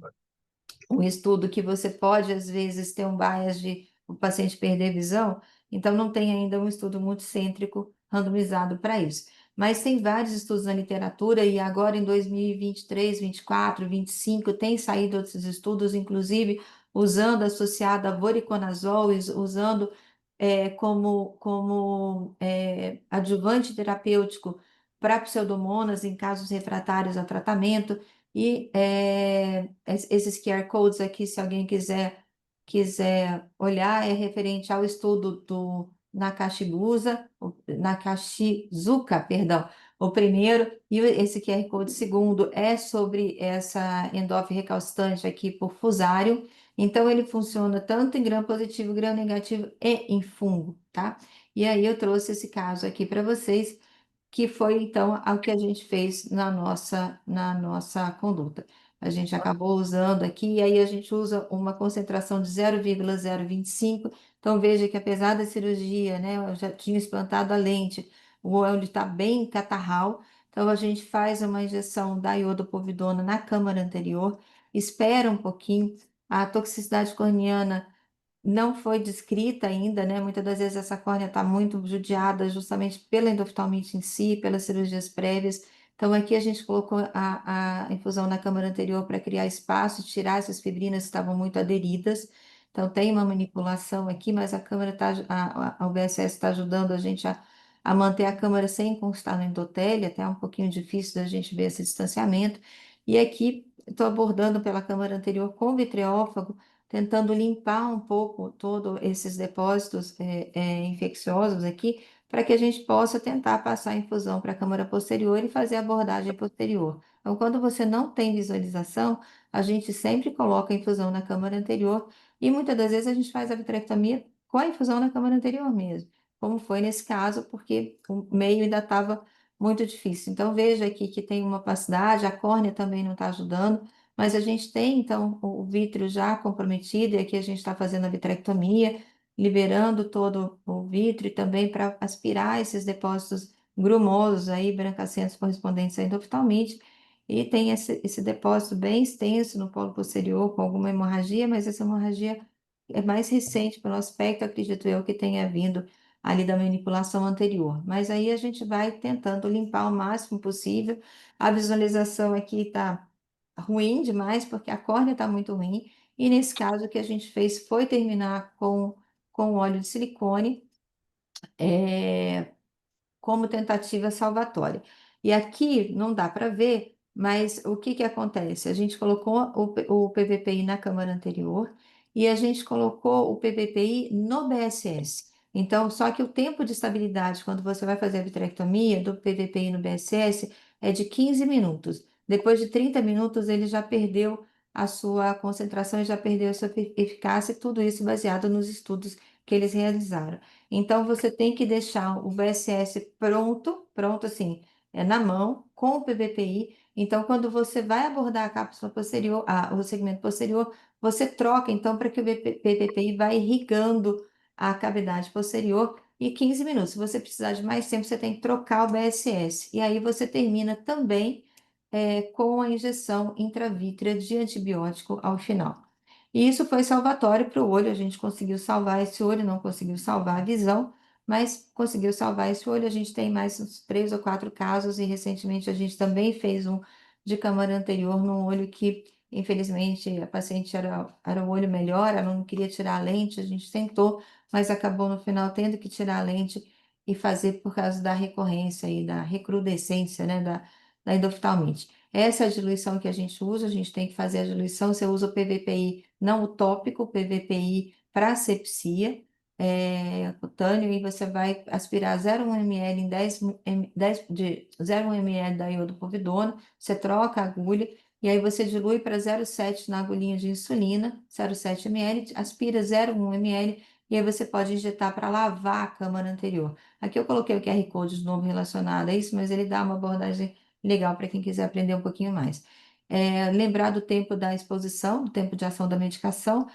estudo que você pode, às vezes, ter um bias de o paciente perder visão. Então não tem ainda um estudo multicêntrico randomizado para isso. Mas tem vários estudos na literatura, e agora em 2023, 24, 25, tem saído outros estudos, inclusive usando associado a voriconazol, usando como adjuvante terapêutico para pseudomonas em casos refratários a tratamento. E esses QR codes aqui, se alguém quiser olhar, é referente ao estudo do Nakashizuka, perdão, o primeiro, e esse QR Code segundo é sobre essa endófise recalcitrante aqui por fusário. Então, ele funciona tanto em gram positivo, gram negativo e em fungo, tá? E aí eu trouxe esse caso aqui para vocês, que foi então o que a gente fez na nossa conduta. A gente acabou usando aqui, e aí a gente usa uma concentração de 0,025. Então veja que, apesar da cirurgia, né, eu já tinha implantado a lente, o olho está bem catarral. Então a gente faz uma injeção da iodopovidona na câmara anterior, espera um pouquinho. A toxicidade corneana não foi descrita ainda, né? Muitas das vezes essa córnea está muito judiada justamente pela endoftalmite em si, pelas cirurgias prévias. Então aqui a gente colocou a infusão na câmara anterior para criar espaço, tirar essas fibrinas que estavam muito aderidas. Então tem uma manipulação aqui, mas a câmara a UBSS está ajudando a gente a manter a câmara sem encostar no endotélio, até um pouquinho difícil da gente ver esse distanciamento. E aqui estou abordando pela câmara anterior com vitreófago tentando limpar um pouco todos esses depósitos infecciosos aqui, para que a gente possa tentar passar a infusão para a câmara posterior e fazer a abordagem posterior. Então, quando você não tem visualização, a gente sempre coloca a infusão na câmara anterior e muitas das vezes a gente faz a vitrectomia com a infusão na câmara anterior mesmo, como foi nesse caso, porque o meio ainda estava muito difícil. Então, veja aqui que tem uma opacidade, a córnea também não está ajudando, mas a gente tem, então, o vítreo já comprometido, e aqui a gente está fazendo a vitrectomia, liberando todo o vítreo e também para aspirar esses depósitos grumosos aí, brancacentos correspondentes à endoftalmite, e tem esse depósito bem extenso no polo posterior, com alguma hemorragia, mas essa hemorragia é mais recente pelo aspecto, acredito eu, que tenha vindo ali da manipulação anterior. Mas aí a gente vai tentando limpar o máximo possível. A visualização aqui está ruim demais, porque a córnea está muito ruim. E nesse caso, o que a gente fez foi terminar com óleo de silicone. É, como tentativa salvatória. E aqui não dá para ver, mas o que que acontece? A gente colocou o PVPI na câmara anterior e a gente colocou o PVPI no BSS. Então, só que o tempo de estabilidade, quando você vai fazer a vitrectomia do PVPI no BSS, é de 15 minutos. Depois de 30 minutos, ele já perdeu a sua concentração e já perdeu a sua eficácia, tudo isso baseado nos estudos que eles realizaram. Então, você tem que deixar o VSS pronto, pronto assim, na mão, com o PVPI. Então, quando você vai abordar a cápsula posterior, o segmento posterior, você troca, então, para que o PVPI vá irrigando a cavidade posterior e 15 minutos. Se você precisar de mais tempo, você tem que trocar o BSS. E aí você termina também com a injeção intravítrea de antibiótico ao final. E isso foi salvatório para o olho, a gente conseguiu salvar esse olho, não conseguiu salvar a visão, mas conseguiu salvar esse olho. A gente tem mais uns 3 ou 4 casos, e recentemente a gente também fez um de câmara anterior num olho que, infelizmente, a paciente era o olho melhor, ela não queria tirar a lente, a gente tentou, mas acabou no final tendo que tirar a lente e fazer por causa da recorrência e da recrudescência, né, da endoftalmite. Essa é a diluição que a gente tem que fazer a diluição. Você usa o PVPI, não o tópico, o PVPI para asepsia cutâneo, e você vai aspirar 0,1 ml em 10 de 0,1 ml da iodopovidona, você troca a agulha, e aí você dilui para 0,7 na agulhinha de insulina, 0,7 ml, aspira 0,1 ml, e aí você pode injetar para lavar a câmara anterior. Aqui eu coloquei o QR Code de novo relacionado a isso, mas ele dá uma abordagem legal para quem quiser aprender um pouquinho mais. Lembrar do tempo da exposição, do tempo de ação da medicação,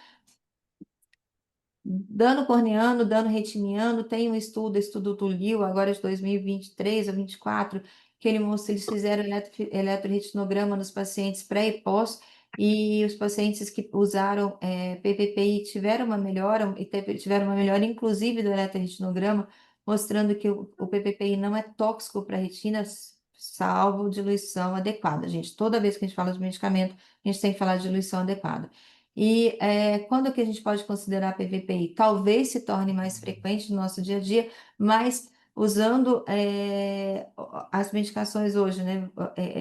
dano corneano, dano retiniano, tem um estudo do Liu, agora de 2023 ou 24, que eles fizeram eletroretinograma nos pacientes pré e pós, e os pacientes que usaram PPPI tiveram uma melhora, e tiveram uma melhora inclusive do eletroretinograma, mostrando que o PPPI não é tóxico para a retina, salvo diluição adequada. Gente, toda vez que a gente fala de medicamento, a gente tem que falar de diluição adequada. E quando que a gente pode considerar PVPI? Talvez se torne mais frequente no nosso dia a dia, mas usando as medicações hoje, né,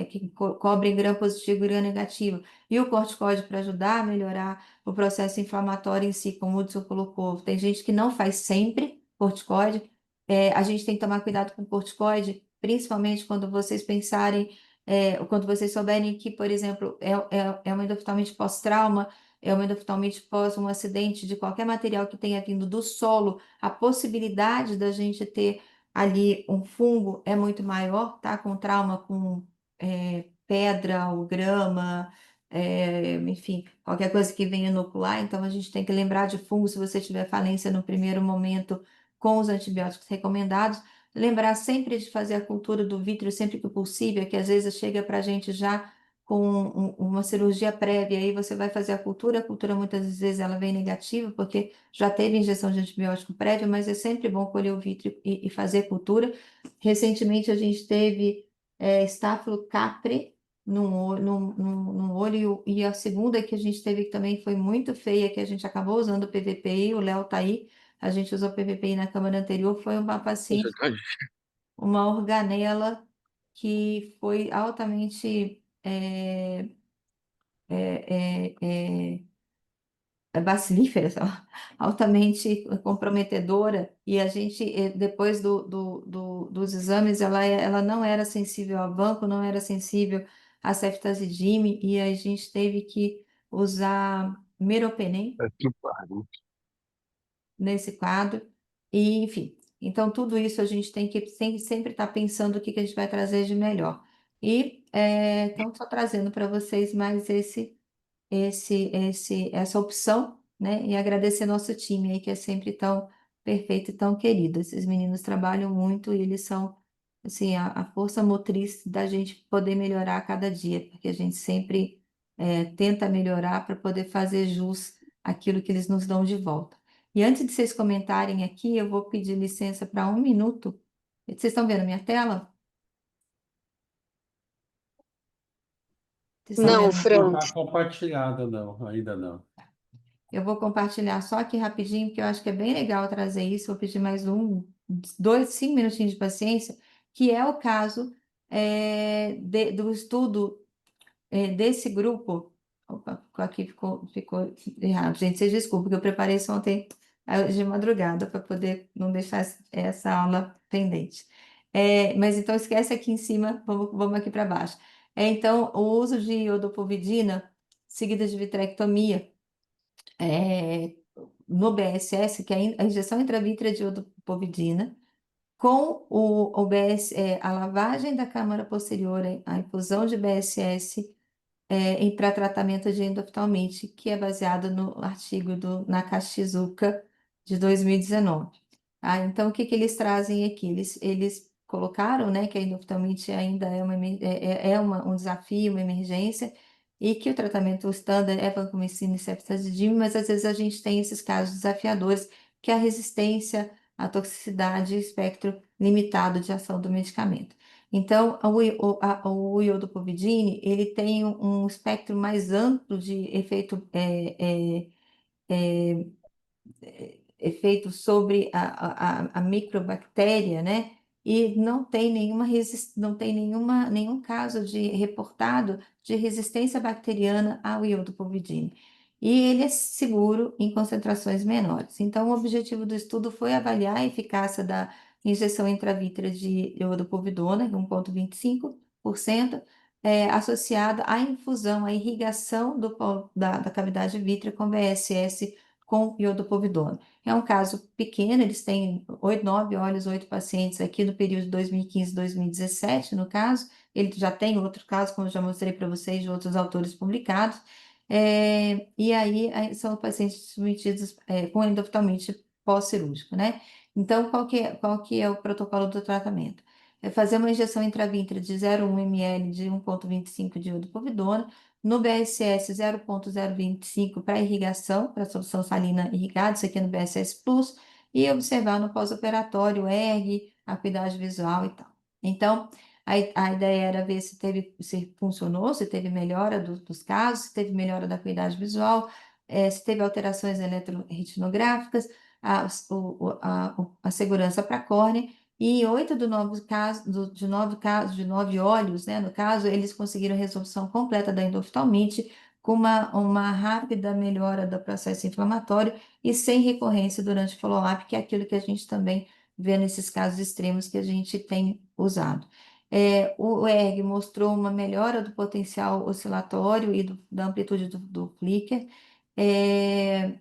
que cobrem gram positivo e gram negativo, e o corticoide para ajudar a melhorar o processo inflamatório em si, como o Hudson colocou. Tem gente que não faz sempre corticoide. A gente tem que tomar cuidado com o corticoide, principalmente quando vocês pensarem, quando vocês souberem que, por exemplo, é uma endoftalmite pós-trauma, é uma endoftalmite pós um acidente de qualquer material que tenha vindo do solo, a possibilidade da gente ter ali um fungo é muito maior, tá? Com trauma, com pedra ou grama, enfim, qualquer coisa que venha inocular. Então, a gente tem que lembrar de fungo se você tiver falência no primeiro momento com os antibióticos recomendados. Lembrar sempre de fazer a cultura do vítreo sempre que possível, que às vezes chega para a gente já com uma cirurgia prévia, aí você vai fazer a cultura muitas vezes ela vem negativa, porque já teve injeção de antibiótico prévia, mas é sempre bom colher o vítreo e fazer a cultura. Recentemente a gente teve Staphylo capre num olho, e a segunda que a gente teve que também foi muito feia, que a gente acabou usando o PVPI, o Léo tá aí, a gente usou o PVPI na câmara anterior, foi uma paciente, uma organela que foi altamente é, é, é, bacilífera, altamente comprometedora, e a gente, depois dos exames, ela não era sensível ao banco, não era sensível à ceftazidime, e a gente teve que usar meropenem É que pariu. nesse quadro, e enfim. Então, tudo isso a gente tem que sempre estar pensando o que que a gente vai trazer de melhor. E, então, só trazendo para vocês mais essa opção, né? E agradecer nosso time aí, que é sempre tão perfeito e tão querido. Esses meninos trabalham muito e eles são, assim, a força motriz da gente poder melhorar a cada dia, porque a gente sempre tenta melhorar para poder fazer jus àquilo que eles nos dão de volta. E antes de vocês comentarem aqui, eu vou pedir licença para 1 minuto. Vocês estão vendo minha tela? Vocês estão Não, Não, vendo? não Fran. está compartilhada, não, ainda não. Eu vou compartilhar só aqui rapidinho, porque eu acho que é bem legal trazer isso. Vou pedir mais 5 minutinhos de paciência, que é o caso do estudo desse grupo. Opa, aqui ficou errado. Gente, vocês desculpem, porque eu preparei isso ontem de madrugada para poder não deixar essa aula pendente. Mas então esquece aqui em cima, vamos aqui para baixo. Então, o uso de iodopovidina seguida de vitrectomia é, no BSS, que é a injeção intravítrea de iodopovidina, com o BS, a lavagem da câmara posterior, a infusão de BSS para tratamento de endoftalmite, que é baseado no artigo do Nakashizuka de 2019. Então, o que que eles trazem aqui? Eles colocaram, né, que a endoftalmite ainda um desafio, uma emergência, e que o tratamento standard é vancomicina e ceftazidime, mas às vezes a gente tem esses casos desafiadores, que é a resistência, a toxicidade e o espectro limitado de ação do medicamento. Então, o iodopovidine, ele tem um espectro mais amplo de efeito sobre a microbactéria, né? E não tem nenhum caso reportado de resistência bacteriana ao iodopovidine. E ele é seguro em concentrações menores. Então, o objetivo do estudo foi avaliar a eficácia da injeção intravítrea de iodopovidona, 1,25%, associada à infusão, à irrigação da cavidade vítrea com BSS com iodopovidona. É um caso pequeno, eles têm 9 olhos, 8 pacientes aqui no período de 2015 e 2017, no caso. Ele já tem outro caso, como eu já mostrei para vocês, de outros autores publicados. E aí são pacientes submetidos com endoftalmite pós-cirúrgico, né? Então, qual que é o protocolo do tratamento? É fazer uma injeção intravítrea de 0,1 ml de 1,25 de iodopovidona, no BSS 0,025 para irrigação, para solução salina irrigada, isso aqui é no BSS Plus, e observar no pós-operatório ERG, acuidade visual e tal. Então, a ideia era ver se funcionou, se teve melhora dos casos, se teve melhora da acuidade visual, se teve alterações eletroretinográficas, a segurança para a córnea. E 8 de 9 olhos, né, no caso, eles conseguiram resolução completa da endoftalmite, com uma rápida melhora do processo inflamatório e sem recorrência durante o follow-up, que é aquilo que a gente também vê nesses casos extremos que a gente tem usado. O ERG mostrou uma melhora do potencial oscilatório e da amplitude do flicker. É,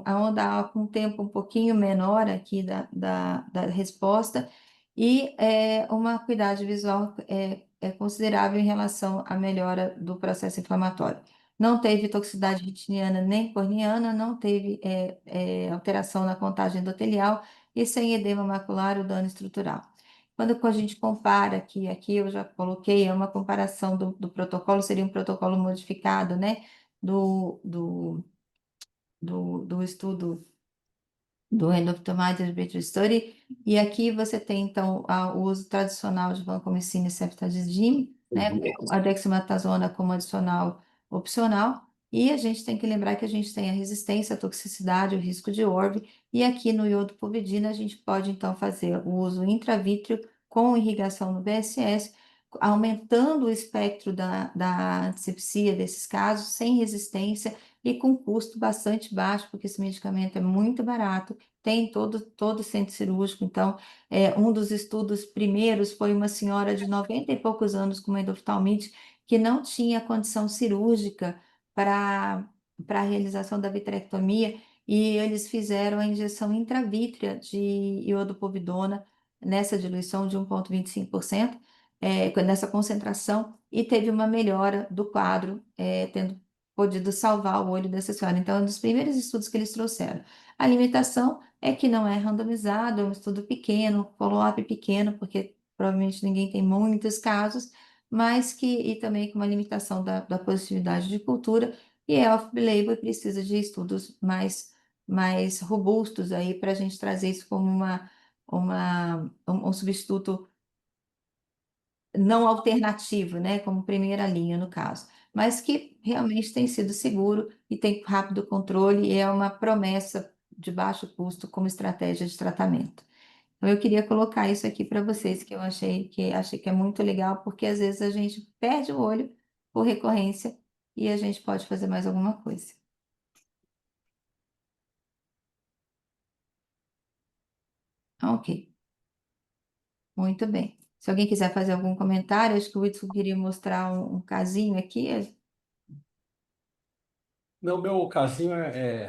a onda com um tempo um pouquinho menor aqui da resposta e uma acuidade visual considerável em relação à melhora do processo inflamatório. Não teve toxicidade retiniana nem corneana, não teve alteração na contagem endotelial e sem edema macular ou dano estrutural. Quando a gente compara aqui eu já coloquei, é uma comparação do protocolo, seria um protocolo modificado, né? Do estudo do Endophthalmitis Research Study, e aqui você tem, então, o uso tradicional de vancomicina e ceftazidime, né, a dexametasona como adicional opcional, e a gente tem que lembrar que a gente tem a resistência, a toxicidade, o risco de ORV, e aqui no iodopovidina a gente pode, então, fazer o uso intravítrio com irrigação no BSS, aumentando o espectro da antisepsia desses casos, sem resistência, e com custo bastante baixo, porque esse medicamento é muito barato, tem em todo centro cirúrgico. Então, um dos estudos primeiros foi uma senhora de 90 e poucos anos com uma endoftalmite que não tinha condição cirúrgica para a realização da vitrectomia, e eles fizeram a injeção intravítrea de iodopovidona nessa diluição de 1,25%, nessa concentração, e teve uma melhora do quadro, tendo podido salvar o olho dessa senhora. Então, é um dos primeiros estudos que eles trouxeram. A limitação é que não é randomizado, é um estudo pequeno, follow-up pequeno, porque provavelmente ninguém tem muitos casos, mas e também com uma limitação da positividade de cultura, e é off-label e precisa de estudos mais robustos aí para a gente trazer isso como um substituto não alternativo, né, como primeira linha no caso, mas que realmente tem sido seguro e tem rápido controle e é uma promessa de baixo custo como estratégia de tratamento. Então, eu queria colocar isso aqui para vocês, que eu achei que é muito legal, porque às vezes a gente perde o olho por recorrência e a gente pode fazer mais alguma coisa. Ok, muito bem. Se alguém quiser fazer algum comentário, acho que o Whitson queria mostrar um casinho aqui. No meu casinho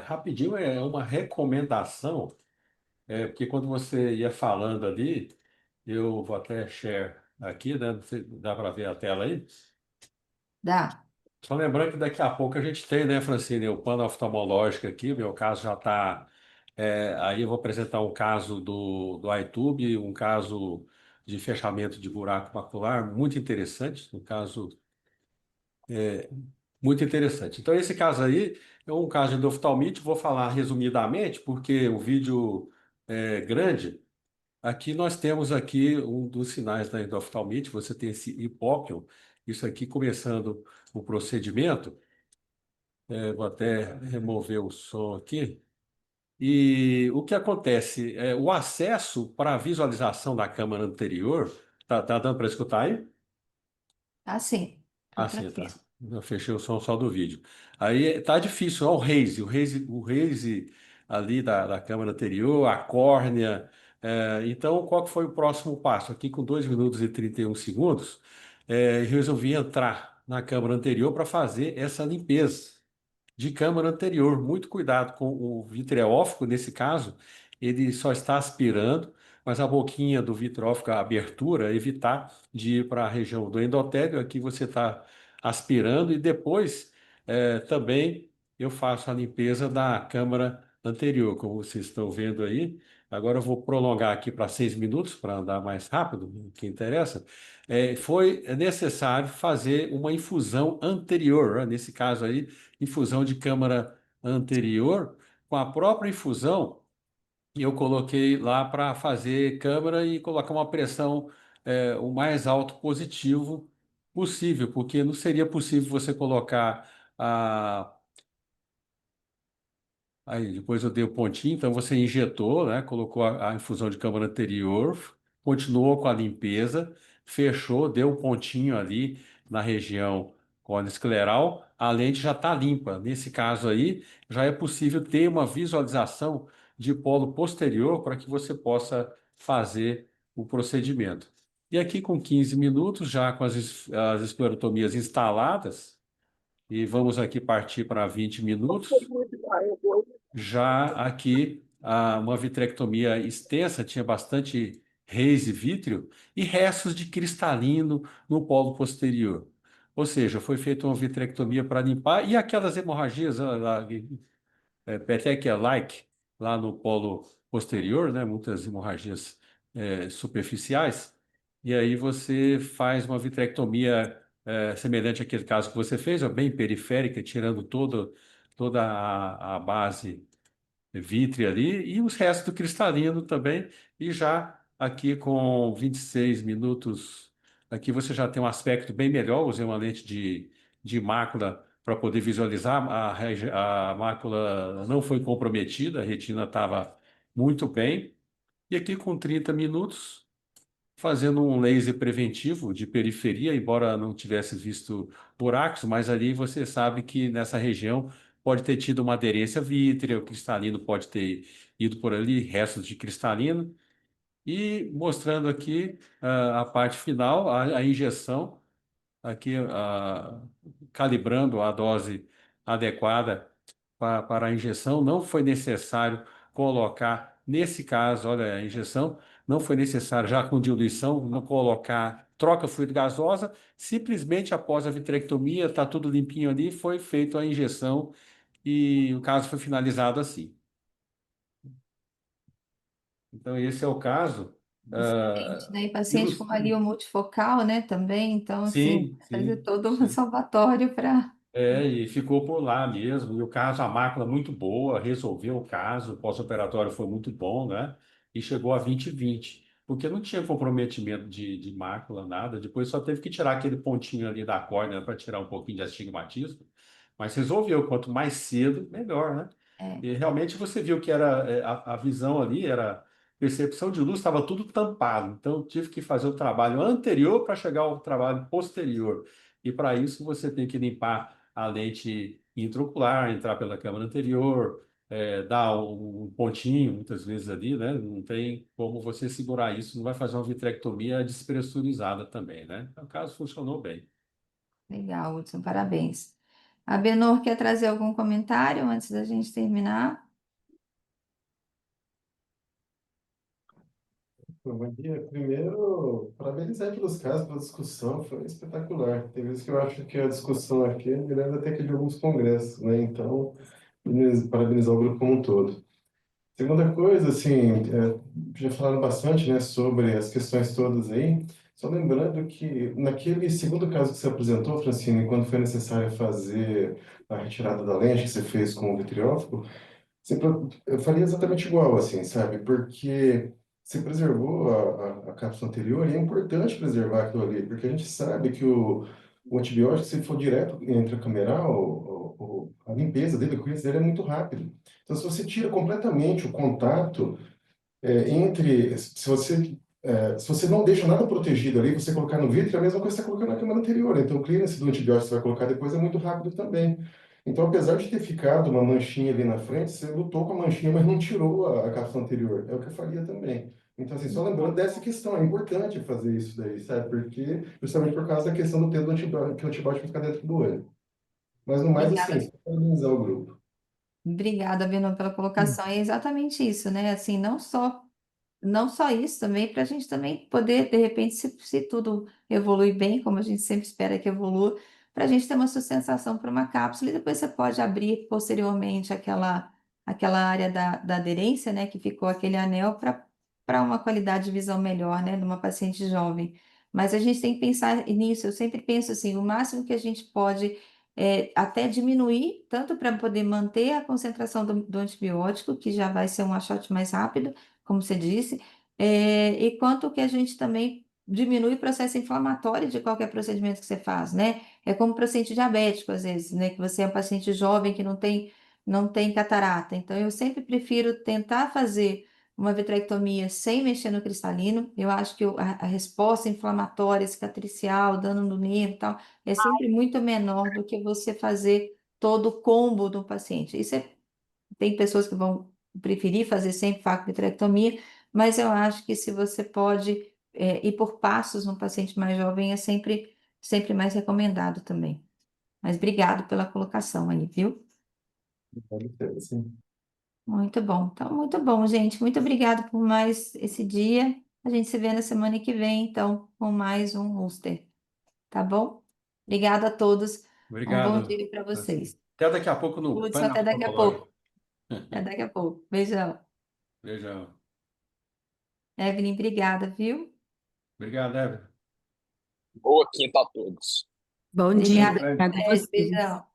rapidinho, é uma recomendação, porque quando você ia falando ali, eu vou até share aqui, né? Não sei, dá para ver a tela aí? Dá. Só lembrando que daqui a pouco a gente tem, né, Francine, o plano oftalmológico aqui, o meu caso já está. Aí eu vou apresentar um caso do iTube, um caso de fechamento de buraco macular, muito interessante, um caso muito interessante. Então, esse caso aí é um caso de oftalmite, vou falar resumidamente, porque o vídeo é grande. Aqui nós temos aqui um dos sinais da endoftalmite, você tem esse hipópio, isso aqui começando o procedimento. Vou até remover o som aqui. E o que acontece? O acesso para a visualização da câmara anterior, tá dando para escutar aí? Tá sim. Tô Ah, sim, tá. tranquilo. Eu fechei o som só do vídeo. Aí tá difícil, ó, o raise ali da câmara anterior, a córnea. Então, qual que foi o próximo passo? Aqui com 2 minutos e 31 segundos, eu resolvi entrar na câmara anterior para fazer essa limpeza de câmara anterior. Muito cuidado com o vitreófico, nesse caso, ele só está aspirando, mas a boquinha do vitreófico, a abertura, evitar de ir para a região do endotélio. Aqui você está aspirando e depois também eu faço a limpeza da câmara anterior, como vocês estão vendo aí. Agora eu vou prolongar aqui para 6 minutos para andar mais rápido, o que interessa. Foi necessário fazer uma infusão anterior, né? Nesse caso aí, infusão de câmara anterior. Com a própria infusão, eu coloquei lá para fazer câmara e colocar uma pressão o mais alto positivo possível, porque não seria possível você colocar a. Aí depois eu dei o pontinho, então você injetou, né? Colocou a infusão de câmara anterior, continuou com a limpeza, fechou, deu o pontinho ali na região córneo-escleral, a lente já está limpa. Nesse caso aí, já é possível ter uma visualização de polo posterior para que você possa fazer o procedimento. E aqui com 15 minutos, já com as esclerotomias instaladas, e vamos aqui partir para 20 minutos. Já aqui, uma vitrectomia extensa, tinha bastante raise vítreo e restos de cristalino no polo posterior. Ou seja, foi feita uma vitrectomia para limpar e aquelas hemorragias petechia-like lá no polo posterior, né? Muitas hemorragias superficiais. E aí você faz uma vitrectomia semelhante àquele caso que você fez, ó, bem periférica, tirando toda a base vítrea ali e os restos do cristalino também. E já aqui com 26 minutos, aqui você já tem um aspecto bem melhor. Usei uma lente de mácula para poder visualizar. A mácula não foi comprometida, a retina estava muito bem. E aqui com 30 minutos, fazendo um laser preventivo de periferia, embora não tivesse visto buracos, mas ali você sabe que nessa região pode ter tido uma aderência vítrea, o cristalino pode ter ido por ali, restos de cristalino. E mostrando aqui a parte final, a injeção, aqui calibrando a dose adequada para a injeção. Não foi necessário colocar, nesse caso, olha, a injeção, não foi necessário, já com diluição, não colocar troca fluido gasosa, simplesmente após a vitrectomia, está tudo limpinho ali, foi feita a injeção e o caso foi finalizado assim. Então, esse é o caso. Excelente, né? E paciente com Ilustra. ali o multifocal, né, também, então, assim, Sim, fazer sim, todo um sim. salvatório para... E ficou por lá mesmo. E o caso, a mácula muito boa, resolveu o caso, o pós-operatório foi muito bom, né? E chegou a 20/20, porque não tinha comprometimento de mácula, nada. Depois só teve que tirar aquele pontinho ali da córnea para tirar um pouquinho de astigmatismo. Mas resolveu, quanto mais cedo, melhor, né? É, E realmente você viu que era a visão ali, era percepção de luz, estava tudo tampado. Então eu tive que fazer o trabalho anterior para chegar ao trabalho posterior. E para isso você tem que limpar a lente intraocular, entrar pela câmara anterior, dar um pontinho, muitas vezes ali, né? Não tem como você segurar isso, não vai fazer uma vitrectomia despressurizada também, né? O caso funcionou bem. legal, Hudson, parabéns. A Benor quer trazer algum comentário antes da gente terminar? Bom dia. Primeiro, parabenizar pelos casos, pela discussão, foi espetacular. Tem vezes que eu acho que a discussão aqui é melhor até que de alguns congressos, né? Então, parabenizar o grupo como um todo. Segunda coisa, assim, já falaram bastante, né, sobre as questões todas aí, só lembrando que naquele segundo caso que você apresentou, Francine, quando foi necessário fazer a retirada da lente que você fez com o vitriólogo, eu faria exatamente igual, assim, sabe? Porque você preservou a cápsula anterior e é importante preservar aquilo ali, porque a gente sabe que o antibiótico, se for direto intracameral, a limpeza dele, o clearance dele é muito rápido. Então, se você tira completamente o contato se você não deixa nada protegido ali, você colocar no vidro, é a mesma coisa que você colocar na câmara anterior. Então, o clearance do antibiótico que você vai colocar depois é muito rápido também. Então, apesar de ter ficado uma manchinha ali na frente, você lutou com a manchinha, mas não tirou a cápsula anterior. É o que eu faria também. Então, assim, só lembrando dessa questão, é importante fazer isso daí, sabe? Porque, justamente por causa da questão do tempo do antibiótico, que o antibiótico fica dentro do olho. Mas, no mais, assim, Obrigada, só parabenizar o grupo. obrigada, Benor, pela colocação. É exatamente isso, né? Assim, não só isso também, para a gente também poder, de repente, se tudo evolui bem, como a gente sempre espera que evolua, para a gente ter uma sustentação para uma cápsula e depois você pode abrir posteriormente aquela área da aderência, né, que ficou aquele anel para uma qualidade de visão melhor, né, numa paciente jovem. Mas a gente tem que pensar nisso, eu sempre penso assim, o máximo que a gente pode até diminuir, tanto para poder manter a concentração do antibiótico, que já vai ser um achote mais rápido, como você disse, e quanto que a gente também diminui o processo inflamatório de qualquer procedimento que você faz, né? É como paciente diabético, às vezes, né? Que você é um paciente jovem que não tem catarata. Então, eu sempre prefiro tentar fazer uma vitrectomia sem mexer no cristalino. Eu acho que a resposta inflamatória, cicatricial, dano no nervo e tal, é sempre muito menor do que você fazer todo o combo do paciente. Tem pessoas que vão preferir fazer sempre facovitrectomia, mas eu acho que se você pode ir por passos no paciente mais jovem, é sempre mais recomendado também. Mas obrigado pela colocação aí, viu? Pode ser, assim. Muito bom. Então, muito bom, gente. Muito obrigado por mais esse dia. A gente se vê na semana que vem, então, com mais um Rooster, tá bom? Obrigada a todos. Um bom Obrigado, dia para Francine. vocês. Até daqui a pouco no Hudson, painel até daqui a odontológico. pouco. Até daqui a pouco. Beijão. Beijão. Evelyn, obrigada, viu? Obrigado, Evelyn. Boa quinta a todos. Bom dia, Obrigada, obrigada a Ed. vocês. Beijão.